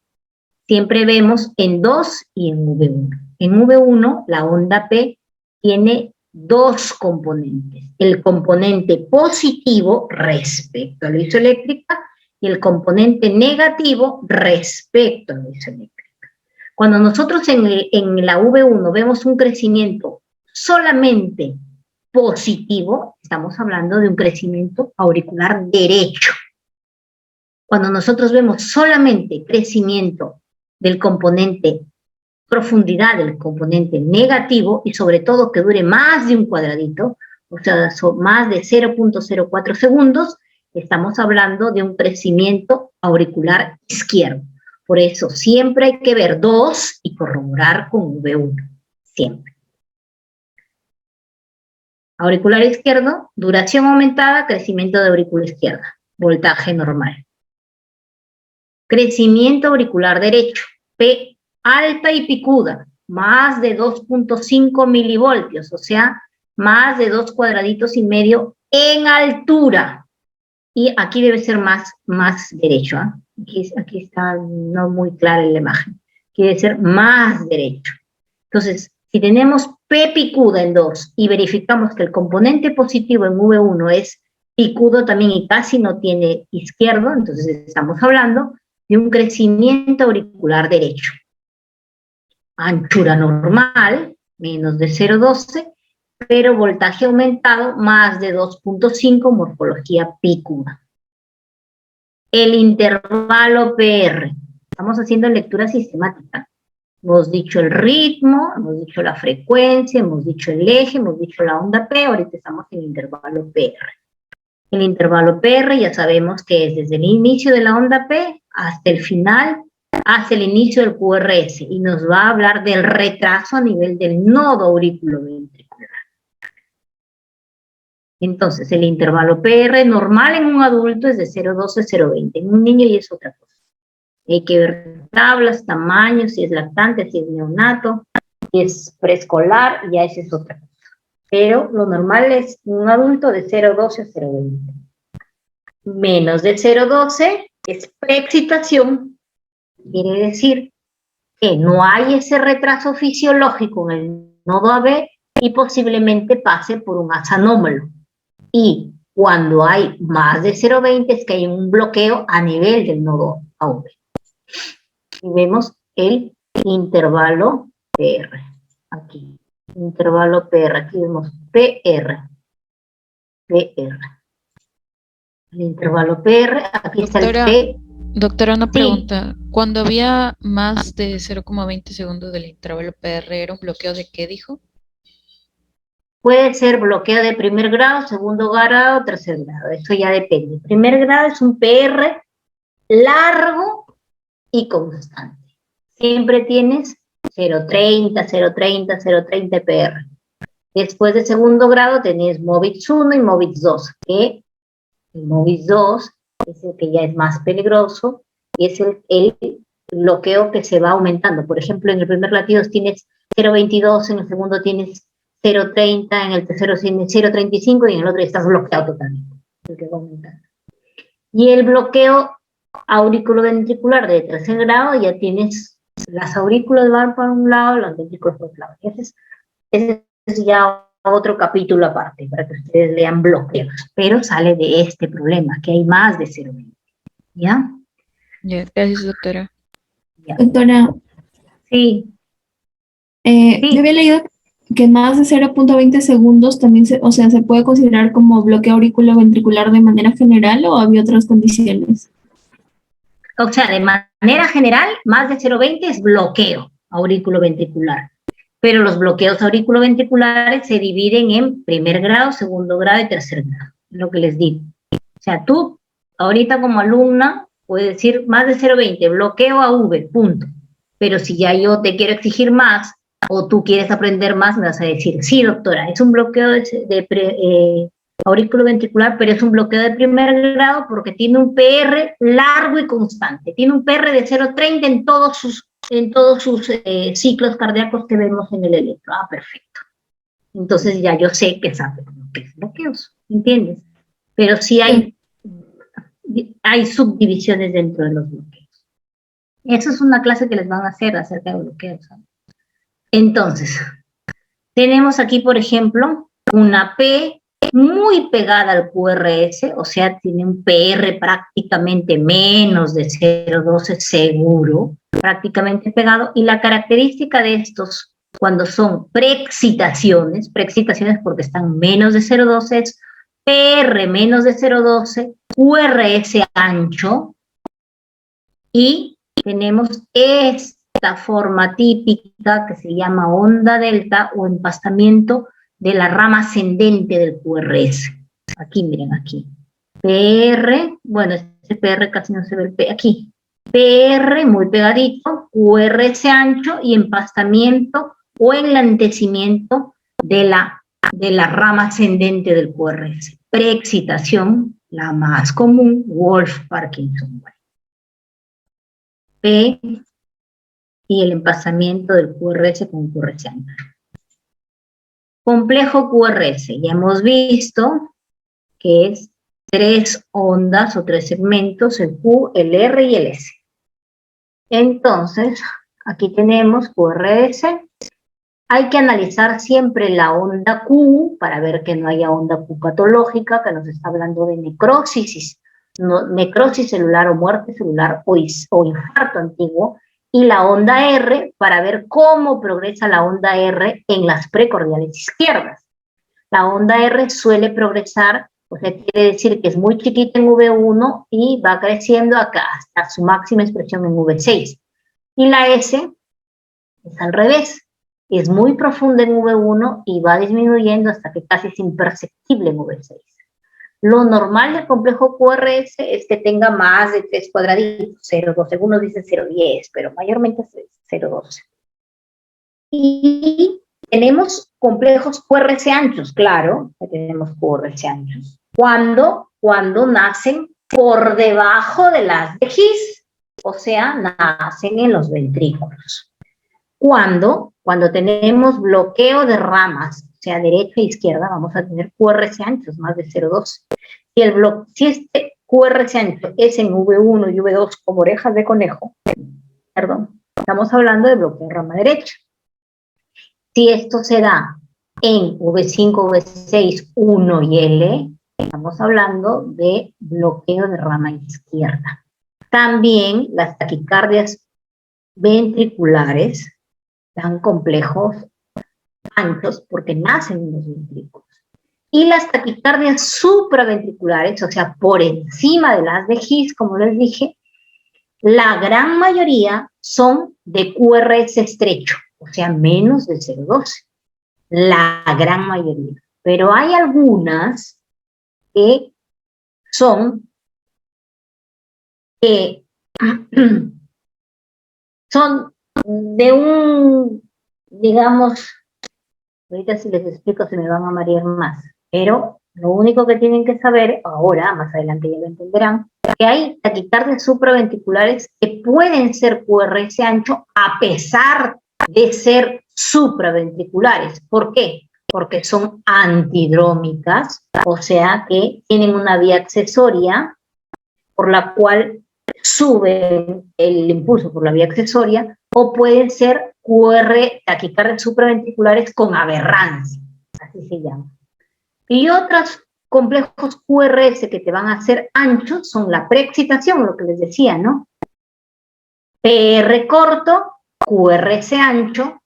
Siempre vemos en 2 y en V1. En V1, la onda P tiene 2 componentes. El componente positivo respecto a la isoeléctrica y el componente negativo respecto a la isoeléctrica. Cuando nosotros en la V1 vemos un crecimiento solamente positivo, estamos hablando de un crecimiento auricular derecho. Cuando nosotros vemos solamente crecimiento del componente profundidad, del componente negativo, y sobre todo que dure más de un cuadradito, o sea, más de 0.04 segundos, estamos hablando de un crecimiento auricular izquierdo. Por eso siempre hay que ver 2 y corroborar con V1, siempre. Auricular izquierdo, duración aumentada, crecimiento de aurícula izquierda, voltaje normal. Crecimiento auricular derecho, P alta y picuda, más de 2.5 milivoltios, o sea, más de 2 cuadraditos y medio en altura. Y aquí debe ser más derecho, ¿eh? Aquí está no muy clara la imagen. Aquí debe ser más derecho. Entonces, si tenemos P picuda en 2 y verificamos que el componente positivo en V1 es picudo también y casi no tiene izquierdo, entonces estamos hablando de un crecimiento auricular derecho. Anchura normal, menos de 0,12, pero voltaje aumentado, más de 2,5, morfología picuda. El intervalo PR. Estamos haciendo lectura sistemática. Hemos dicho el ritmo, hemos dicho la frecuencia, hemos dicho el eje, hemos dicho la onda P, ahorita estamos en el intervalo PR. El intervalo PR ya sabemos que es desde el inicio de la onda P hasta el final, hasta el inicio del QRS, y nos va a hablar del retraso a nivel del nodo auriculoventricular. Entonces, el intervalo PR normal en un adulto es de 0,12 a 0,20, en un niño y es otra cosa. Hay que ver tablas, tamaños, si es lactante, si es neonato, si es preescolar, ya esa es otra cosa. Pero lo normal es un adulto de 0,12 a 0,20. Menos de 0,12 es preexcitación, quiere decir que no hay ese retraso fisiológico en el nodo AB y posiblemente pase por un asa anómalo. Y cuando hay más de 0,20 es que hay un bloqueo a nivel del nodo AB. Y vemos el intervalo PR. Aquí, intervalo PR, aquí vemos PR. PR. El intervalo PR, aquí está el P. Doctora, una Sí. pregunta. Cuando había más de 0,20 segundos del intervalo PR, ¿era un bloqueo de qué dijo? Puede ser bloqueo de primer grado, segundo grado, tercer grado. Eso ya depende. Primer grado es un PR largo y constante. Siempre tienes 0,30, 0,30, 0,30 PR. Después de segundo grado tenés MOVIX 1 y MOVIX 2, que el MOVIX 2 es el que ya es más peligroso y es el bloqueo que se va aumentando. Por ejemplo, en el primer latido tienes 0,22, en el segundo tienes 0,30, en el tercero tienes 0,35 y en el otro estás bloqueado totalmente. El que va aumentando. Y el bloqueo auriculoventricular de tercer grado ya tienes las aurículas van para un lado, los ventrículos por otro lado. Ese es ya otro capítulo aparte para que ustedes lean bloqueos, pero sale de este problema, que hay más de 0,20. ¿Ya? Ya, gracias, doctora. Ya. Doctora, Sí. yo había leído que más de 0,20 segundos también se puede considerar como bloqueo auriculoventricular de manera general o había otras condiciones. O sea, de manera general, más de 0,20 es bloqueo auriculoventricular. Pero los bloqueos auriculoventriculares se dividen en primer grado, segundo grado y tercer grado. Es lo que les digo. O sea, tú, ahorita como alumna, puedes decir más de 0,20, bloqueo AV, punto. Pero si ya yo te quiero exigir más, o tú quieres aprender más, me vas a decir, sí, doctora, es un bloqueo auriculoventricular, pero es un bloqueo de primer grado porque tiene un PR largo y constante. Tiene un PR de 0,30 en todos sus ciclos cardíacos que vemos en el electro. Ah, perfecto. Entonces ya yo sé que sabe lo que es bloqueos, ¿entiendes? Pero sí hay subdivisiones dentro de los bloqueos. Esa es una clase que les van a hacer acerca de bloqueos, ¿sabes? Entonces, tenemos aquí, por ejemplo, una P muy pegada al QRS, o sea, tiene un PR prácticamente menos de 0,12 seguro, prácticamente pegado, y la característica de estos, cuando son preexcitaciones porque están menos de 0,12, es PR menos de 0,12, QRS ancho, y tenemos esta forma típica que se llama onda delta o empastamiento de la rama ascendente del QRS. Aquí, miren, aquí. PR, bueno, este PR casi no se ve el P, aquí. PR muy pegadito, QRS ancho y empastamiento o enlantecimiento de la rama ascendente del QRS. Preexcitación, la más común, Wolff-Parkinson. P y el empastamiento del QRS con QRS ancho. Complejo QRS, ya hemos visto que es 3 ondas o 3 segmentos, el Q, el R y el S. Entonces, aquí tenemos QRS, Hay que analizar siempre la onda Q para ver que no haya onda Q patológica, que nos está hablando de necrosis, necrosis celular o muerte celular o infarto antiguo, y la onda R para ver cómo progresa la onda R en las precordiales izquierdas. La onda R suele progresar, o sea, quiere decir que es muy chiquita en V1 y va creciendo acá hasta su máxima expresión en V6. Y la S es al revés. Es muy profunda en V1 y va disminuyendo hasta que casi es imperceptible en V6. Lo normal del complejo QRS es que tenga más de 3 cuadraditos, 0,2, algunos dicen 0,10, pero mayormente es 0,12. Y tenemos complejos QRS anchos, claro, que tenemos QRS anchos. Cuando nacen por debajo de las de His, o sea, nacen en los ventrículos. Cuando tenemos bloqueo de ramas, o sea, derecha e izquierda, vamos a tener QRS anchos, más de 0,2. Si este QRS ancho es en V1 y V2 como orejas de conejo, perdón, estamos hablando de bloqueo de rama derecha. Si esto se da en V5, V6, 1 y L, estamos hablando de bloqueo de rama izquierda. También las taquicardias ventriculares dan complejos anchos porque nacen en los ventrículos. Y las taquicardias supraventriculares, o sea, por encima de las de His, como les dije, la gran mayoría son de QRS estrecho, o sea, menos de 0,12. La gran mayoría. Pero hay algunas que son de un, digamos, ahorita si les explico se me van a marear más, pero lo único que tienen que saber, ahora, más adelante ya lo entenderán, que hay taquicardias supraventriculares que pueden ser QRS ancho a pesar de ser supraventriculares. ¿Por qué? Porque son antidrómicas, o sea que tienen una vía accesoria por la cual sube el impulso por la vía accesoria, o pueden ser taquicardias supraventriculares con aberrancia, así se llama. Y otros complejos QRS que te van a hacer anchos son la preexcitación, lo que les decía, ¿no? PR corto, QRS ancho,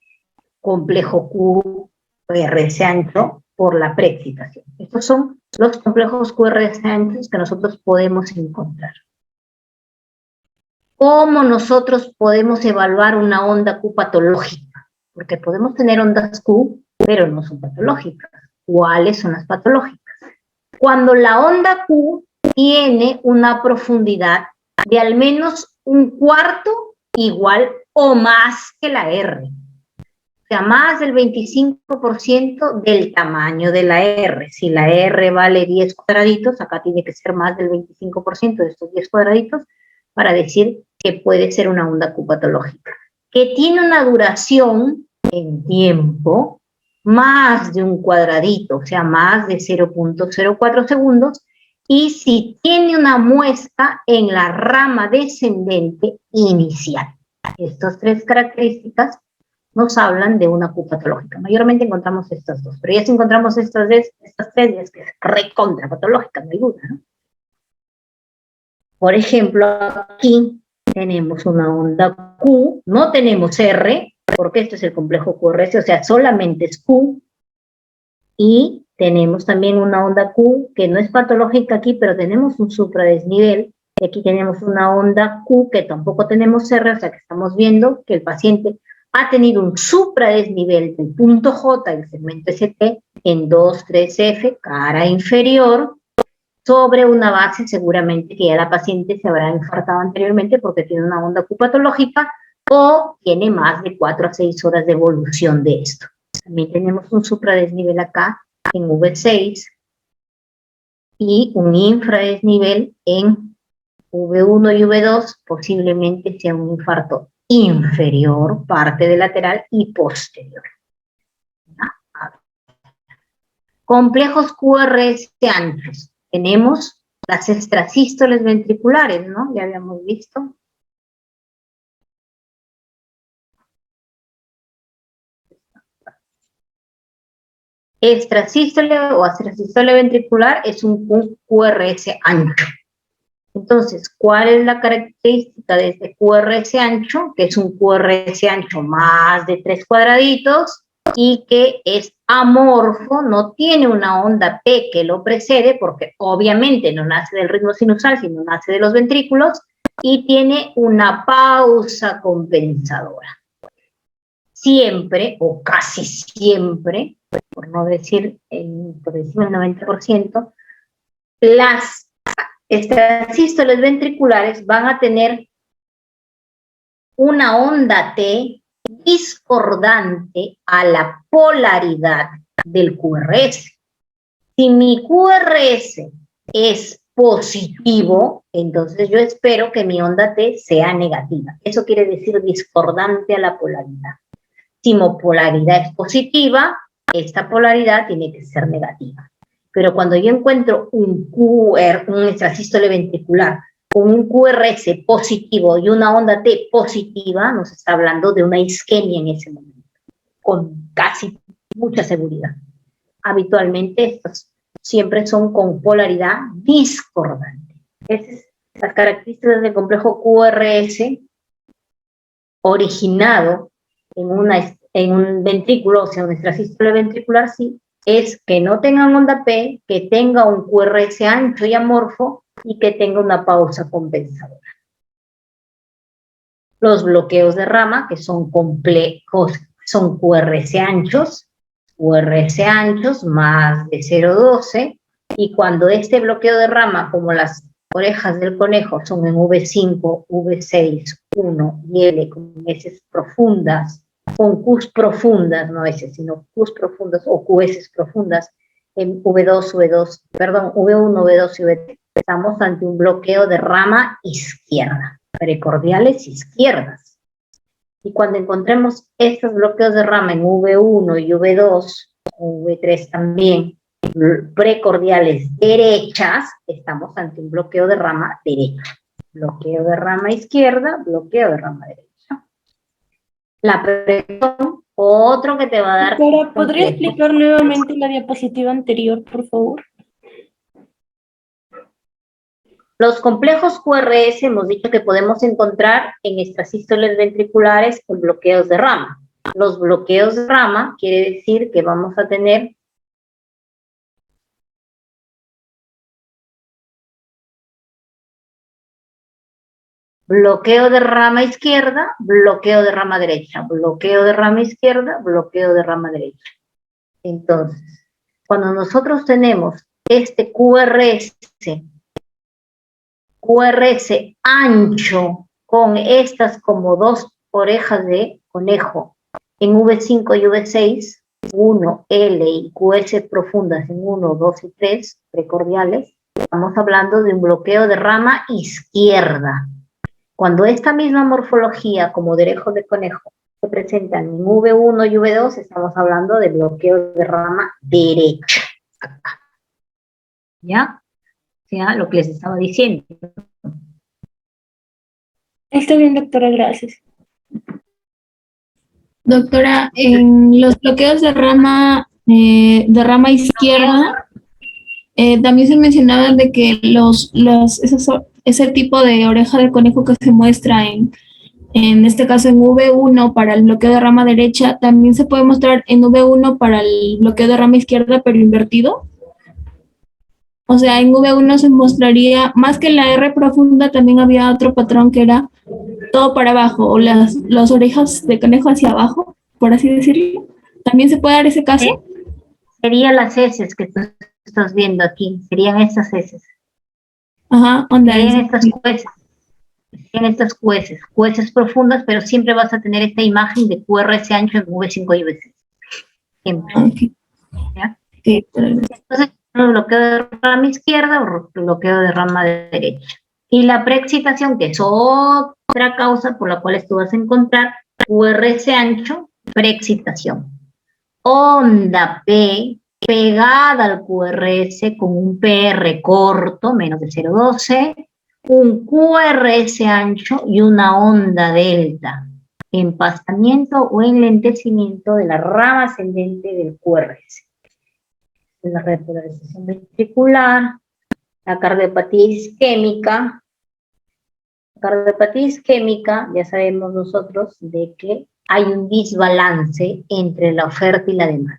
complejo QRS ancho por la preexcitación. Estos son los complejos QRS anchos que nosotros podemos encontrar. ¿Cómo nosotros podemos evaluar una onda Q patológica? Porque podemos tener ondas Q, pero no son patológicas. ¿Cuáles son las patológicas? Cuando la onda Q tiene una profundidad de al menos 1/4 igual o más que la R. O sea, más del 25% del tamaño de la R. Si la R vale 10 cuadraditos, acá tiene que ser más del 25% de estos 10 cuadraditos para decir que puede ser una onda Q patológica. Que tiene una duración en tiempo más de 1 cuadradito, o sea, más de 0,04 segundos, y si tiene una muesca en la rama descendente inicial. Estas 3 características nos hablan de una Q patológica. Mayormente encontramos estas 2, pero ya si encontramos estas 3, ya es que es recontra patológica, no hay duda, ¿no? Por ejemplo, aquí tenemos una onda Q, no tenemos R, porque esto es el complejo QRS, o sea, solamente es Q, y tenemos también una onda Q, que no es patológica aquí, pero tenemos un supradesnivel, y aquí tenemos una onda Q, que tampoco tenemos R, o sea, que estamos viendo que el paciente ha tenido un supradesnivel del punto J del segmento ST en 2,3F, cara inferior, sobre una base seguramente que ya la paciente se habrá infartado anteriormente porque tiene una onda Q patológica o tiene más de 4 a 6 horas de evolución de esto. También tenemos un supradesnivel acá en V6 y un infradesnivel en V1 y V2, posiblemente sea un infarto inferior, parte de lateral y posterior. Complejos QRS anchos. Tenemos las extrasístoles ventriculares, ¿no? Ya habíamos visto. extrasístole o extrasístole ventricular es un QRS ancho. Entonces, ¿cuál es la característica de este QRS ancho? Que es un QRS ancho más de 3 cuadraditos y que es amorfo, no tiene una onda P que lo precede, porque obviamente no nace del ritmo sinusal, sino nace de los ventrículos, y tiene una pausa compensadora. Siempre, o casi siempre, por no decir, por decir el 90%, las extrasístoles ventriculares van a tener una onda T discordante a la polaridad del QRS. Si mi QRS es positivo, entonces yo espero que mi onda T sea negativa. Eso quiere decir discordante a la polaridad. Si mi polaridad es positiva, esta polaridad tiene que ser negativa. Pero cuando yo encuentro un extrasístole ventricular con un QRS positivo y una onda T positiva, nos está hablando de una isquemia en ese momento, con casi mucha seguridad. Habitualmente estos siempre son con polaridad discordante. Esas son las características del complejo QRS originado en un ventrículo, o sea, un extrasístole ventricular, sí, es que no tengan onda P, que tenga un QRS ancho y amorfo y que tenga una pausa compensadora. Los bloqueos de rama, que son complejos, son QRS anchos más de 0,12, y cuando este bloqueo de rama, como las orejas del conejo, son en V5, V6, 1 y L, con heces profundas, con Qs profundas, no heces, sino Qs profundas o QS profundas, en V2, V1, V2 y V3, estamos ante un bloqueo de rama izquierda, precordiales izquierdas. Y cuando encontremos estos bloqueos de rama en V1 y V2, o V3 también, precordiales derechas, estamos ante un bloqueo de rama derecha. Bloqueo de rama izquierda, bloqueo de rama derecha. La presión, otro que te va a dar... Doctora, ¿podría explicar nuevamente la diapositiva anterior, por favor? Los complejos QRS hemos dicho que podemos encontrar en extrasístoles ventriculares con bloqueos de rama. Los bloqueos de rama quiere decir que vamos a tener bloqueo de rama izquierda, bloqueo de rama derecha, bloqueo de rama izquierda, bloqueo de rama derecha. Entonces, cuando nosotros tenemos este QRS ancho con estas como dos orejas de conejo en V5 y V6, 1, L y QS profundas en 1, 2 y 3, precordiales, estamos hablando de un bloqueo de rama izquierda. Cuando esta misma morfología como de orejo de conejo se presentan en V1 y V2, estamos hablando de bloqueo de rama derecha. Acá. ¿Ya? O sea, lo que les estaba diciendo. Está bien, doctora, gracias. Doctora, en los bloqueos de rama izquierda, también se mencionaba de que ese tipo de oreja de conejo que se muestra en este caso en V1 para el bloqueo de rama derecha, también se puede mostrar en V1 para el bloqueo de rama izquierda, pero invertido. O sea, en V1 se mostraría, más que la R profunda, también había otro patrón que era todo para abajo, o las orejas de conejo hacia abajo, por así decirlo. ¿También se puede dar ese caso? ¿Sí? Serían las heces que tú estás viendo aquí, serían estas heces. Ajá, onda. Serían estas QS profundas, pero siempre vas a tener esta imagen de QRS ancho en V5 y V6. Siempre. Okay. ¿Ya? Okay. Entonces, bloqueo de rama izquierda o bloqueo de rama derecha. Y la preexcitación, que es otra causa por la cual tú vas a encontrar QRS ancho, preexcitación. Onda P pegada al QRS con un PR corto, menos de 0,12, un QRS ancho y una onda delta, empastamiento o enlentecimiento de la rama ascendente del QRS. la repolarización ventricular, la cardiopatía isquémica. La cardiopatía isquémica, ya sabemos nosotros de que hay un desbalance entre la oferta y la demanda.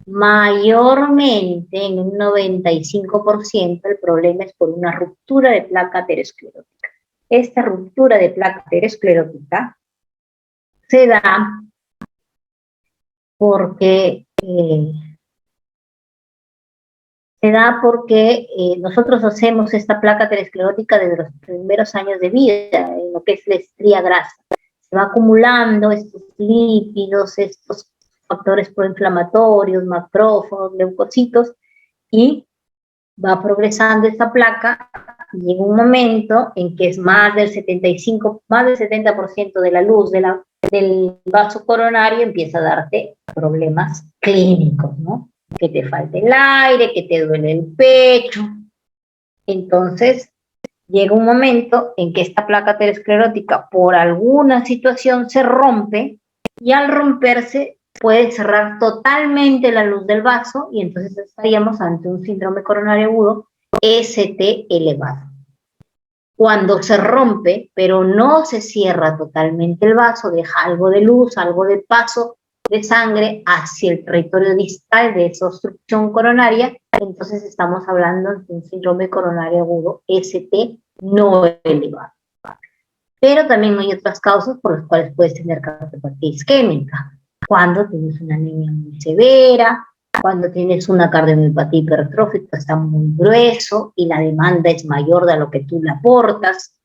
Mayormente, en un 95%, el problema es por una ruptura de placa aterosclerótica. Esta ruptura de placa aterosclerótica se da porque nosotros hacemos esta placa aterosclerótica desde los primeros años de vida, en lo que es la estría grasa. Se va acumulando estos lípidos, estos factores proinflamatorios, macrófagos, leucocitos, y va progresando esta placa, y llega un momento en que es más del 70% de la luz del vaso coronario empieza a darte problemas clínicos, ¿no? Que te falta el aire, que te duele el pecho. Entonces, llega un momento en que esta placa aterosclerótica por alguna situación se rompe, y al romperse puede cerrar totalmente la luz del vaso, y entonces estaríamos ante un síndrome coronario agudo ST elevado. Cuando se rompe, pero no se cierra totalmente el vaso, deja algo de luz, algo de paso de sangre hacia el territorio distal de esa obstrucción coronaria, entonces estamos hablando de un síndrome coronario agudo ST no elevado. Pero también hay otras causas por las cuales puedes tener cardiopatía isquémica. Cuando tienes una anemia muy severa, cuando tienes una cardiomiopatía hipertrófica, está muy grueso y la demanda es mayor de lo que tú le aportas,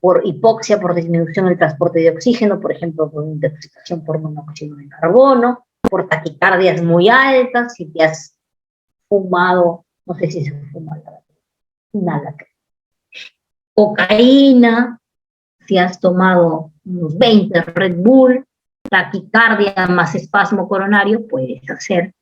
por hipoxia, por disminución del transporte de oxígeno, por ejemplo, por intoxicación por monóxido de carbono, por taquicardias muy altas, si te has fumado, no sé si se fuma nada, cocaína, si has tomado unos 20 Red Bull, taquicardia más espasmo coronario, puedes hacer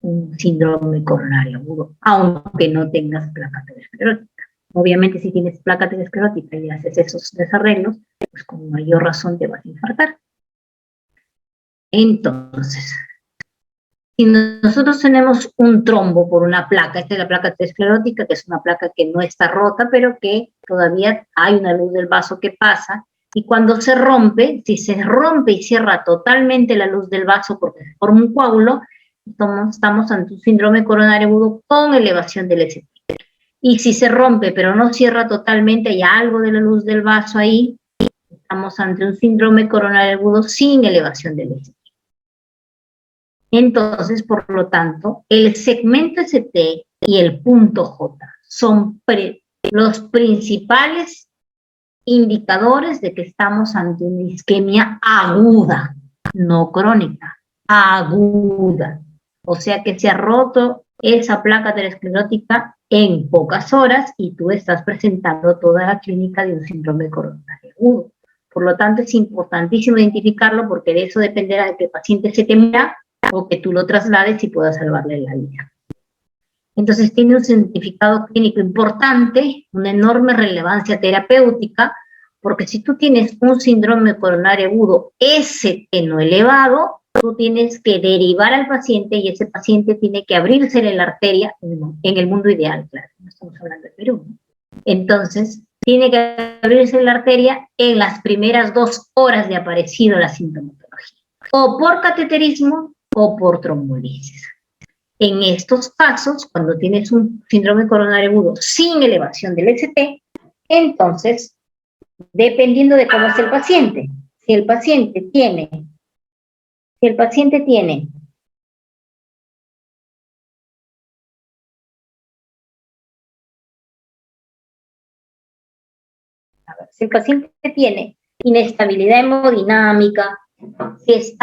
un síndrome coronario agudo, aunque no tengas placa aterosclerótica. Obviamente, si tienes placa aterosclerótica y haces esos desarreglos, pues con mayor razón te vas a infartar. Entonces, si nosotros tenemos un trombo por una placa, esta es la placa aterosclerótica, que es una placa que no está rota, pero que todavía hay una luz del vaso que pasa, y cuando se rompe, si se rompe y cierra totalmente la luz del vaso porque se forma un coágulo, estamos ante un síndrome coronario agudo con elevación del ST. Y si se rompe pero no cierra totalmente, hay algo de la luz del vaso ahí, estamos ante un síndrome coronario agudo sin elevación del ST. Entonces, por lo tanto, el segmento ST y el punto J son los principales indicadores de que estamos ante una isquemia aguda, no crónica, aguda. O sea que se ha roto esa placa aterosclerótica en pocas horas y tú estás presentando toda la clínica de un síndrome coronario agudo. Por lo tanto, es importantísimo identificarlo, porque de eso dependerá de que el paciente se te muera o que tú lo traslades y puedas salvarle la vida. Entonces tiene un significado clínico importante, una enorme relevancia terapéutica, porque si tú tienes un síndrome coronario agudo ST no elevado, tú tienes que derivar al paciente, y ese paciente tiene que abrirse la arteria, en el mundo ideal, claro, no estamos hablando de Perú, ¿no? Entonces, tiene que abrirse la arteria en las primeras 2 horas de aparecido la sintomatología, o por cateterismo o por trombolisis. En estos casos, cuando tienes un síndrome coronario agudo sin elevación del ST, entonces, dependiendo de cómo es el paciente, si el paciente tiene inestabilidad hemodinámica, si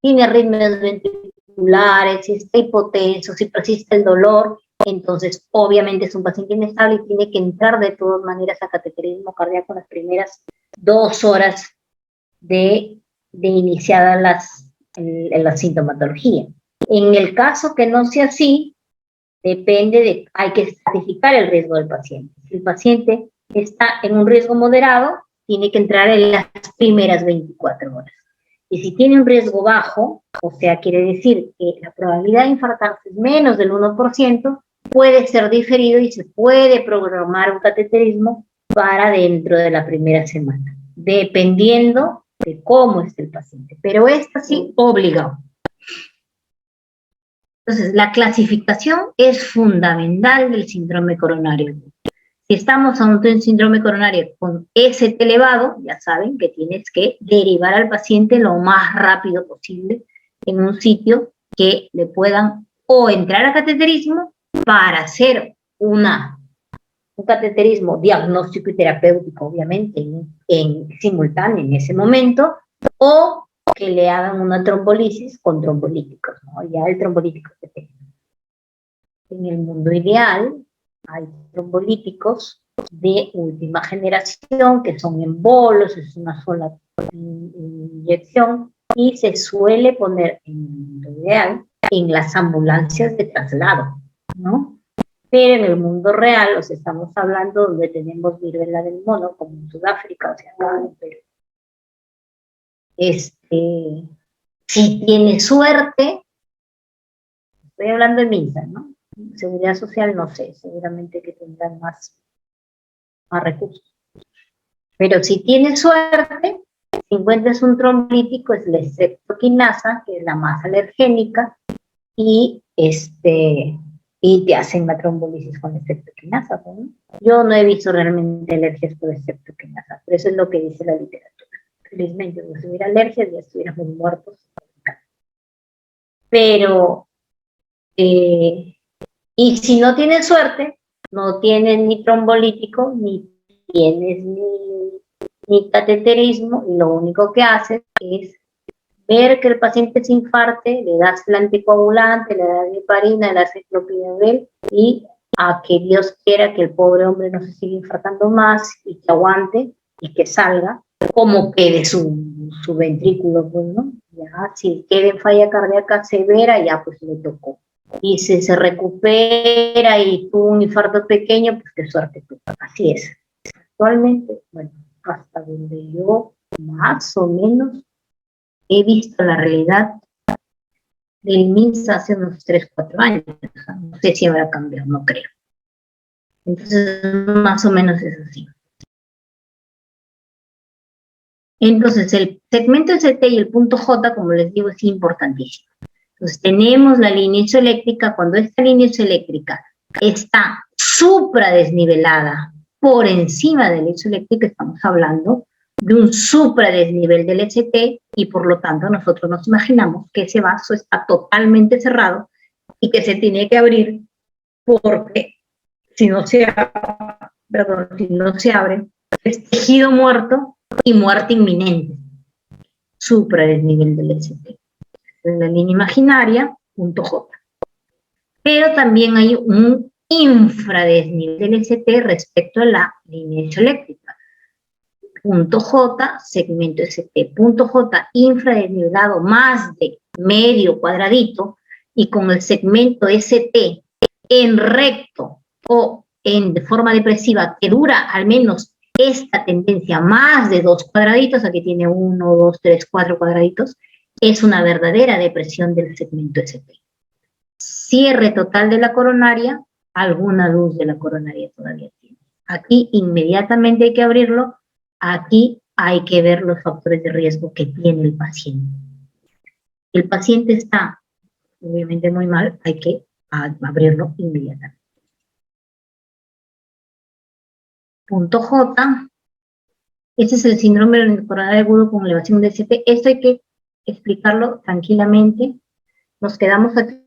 tiene arritmias ventriculares, si está hipotenso, si persiste el dolor, entonces obviamente es un paciente inestable y tiene que entrar de todas maneras a cateterismo cardíaco en las primeras 2 horas de iniciada la sintomatología. En el caso que no sea así, hay que estratificar el riesgo del paciente. Si el paciente está en un riesgo moderado, tiene que entrar en las primeras 24 horas. Y si tiene un riesgo bajo, o sea, quiere decir que la probabilidad de infartarse es menos del 1%, puede ser diferido y se puede programar un cateterismo para dentro de la primera semana, dependiendo de cómo esté el paciente. Pero esto sí, obligado. Entonces, la clasificación es fundamental del síndrome coronario. Si estamos ante un síndrome coronario con ST elevado, ya saben que tienes que derivar al paciente lo más rápido posible en un sitio que le puedan o entrar a cateterismo para hacer un cateterismo diagnóstico y terapéutico, obviamente, en simultáneo en ese momento, o que le hagan una trombolisis con trombolíticos, ¿no? Ya el trombolítico que tenga. En el mundo ideal, hay trombolíticos de última generación, que son embolos, es una sola inyección, y se suele poner en el mundo ideal en las ambulancias de traslado, ¿no? Pero en el mundo real, os estamos hablando donde tenemos viruela del mono, como en Sudáfrica, o sea, acá en Perú. Si tiene suerte, estoy hablando de MINSA, ¿no? Seguridad Social, no sé, seguramente que tendrán más recursos. Pero si tienes suerte, si encuentras un trombolítico, es la streptokinasa, que es la más alergénica, y te hacen la trombolisis con streptokinasa, ¿no? Yo no he visto realmente alergias por streptokinasa, pero eso es lo que dice la literatura. Felizmente, si hubiera alergias, ya estuviéramos muertos. Pero, y si no tienes suerte, no tienes ni trombolítico, ni tienes ni cateterismo, y lo único que haces es ver que el paciente se infarte, le das el anticoagulante, le das heparina, le das clopidogrel, y a que Dios quiera que el pobre hombre no se siga infartando más y que aguante y que salga, como quede su ventrículo, pues, ¿no? Ya, si queda en falla cardíaca severa, ya pues le tocó. Y si se recupera y tuvo un infarto pequeño, pues qué suerte tú. Así es. Actualmente, bueno, hasta donde yo más o menos he visto la realidad del MINSA hace unos 3, 4 años. No sé si habrá cambiado, no creo. Entonces, más o menos es así. Entonces, el segmento ST y el punto J, como les digo, es importantísimo. Entonces, tenemos la línea isoeléctrica. Cuando esta línea isoeléctrica está supradesnivelada por encima de la isoeléctrica, estamos hablando de un supradesnivel del ST, y por lo tanto nosotros nos imaginamos que ese vaso está totalmente cerrado y que se tiene que abrir, porque si no se abre, es tejido muerto y muerte inminente. Supradesnivel del ST. En la línea imaginaria, punto J. Pero también hay un infradesnivel del ST respecto a la línea isoeléctrica. Punto J, segmento ST. Punto J, infradesnivelado más de medio cuadradito, y con el segmento ST en recto o de forma depresiva, que dura al menos esta tendencia más de 2 cuadraditos, aquí tiene 1, 2, 3, 4 cuadraditos, es una verdadera depresión del segmento ST. Cierre total de la coronaria, alguna luz de la coronaria todavía tiene. Aquí inmediatamente hay que abrirlo, aquí hay que ver los factores de riesgo que tiene el paciente. El paciente está obviamente muy mal, hay que abrirlo inmediatamente. Punto J, este es el síndrome coronario agudo con elevación de ST. Esto hay que explicarlo tranquilamente. Nos quedamos aquí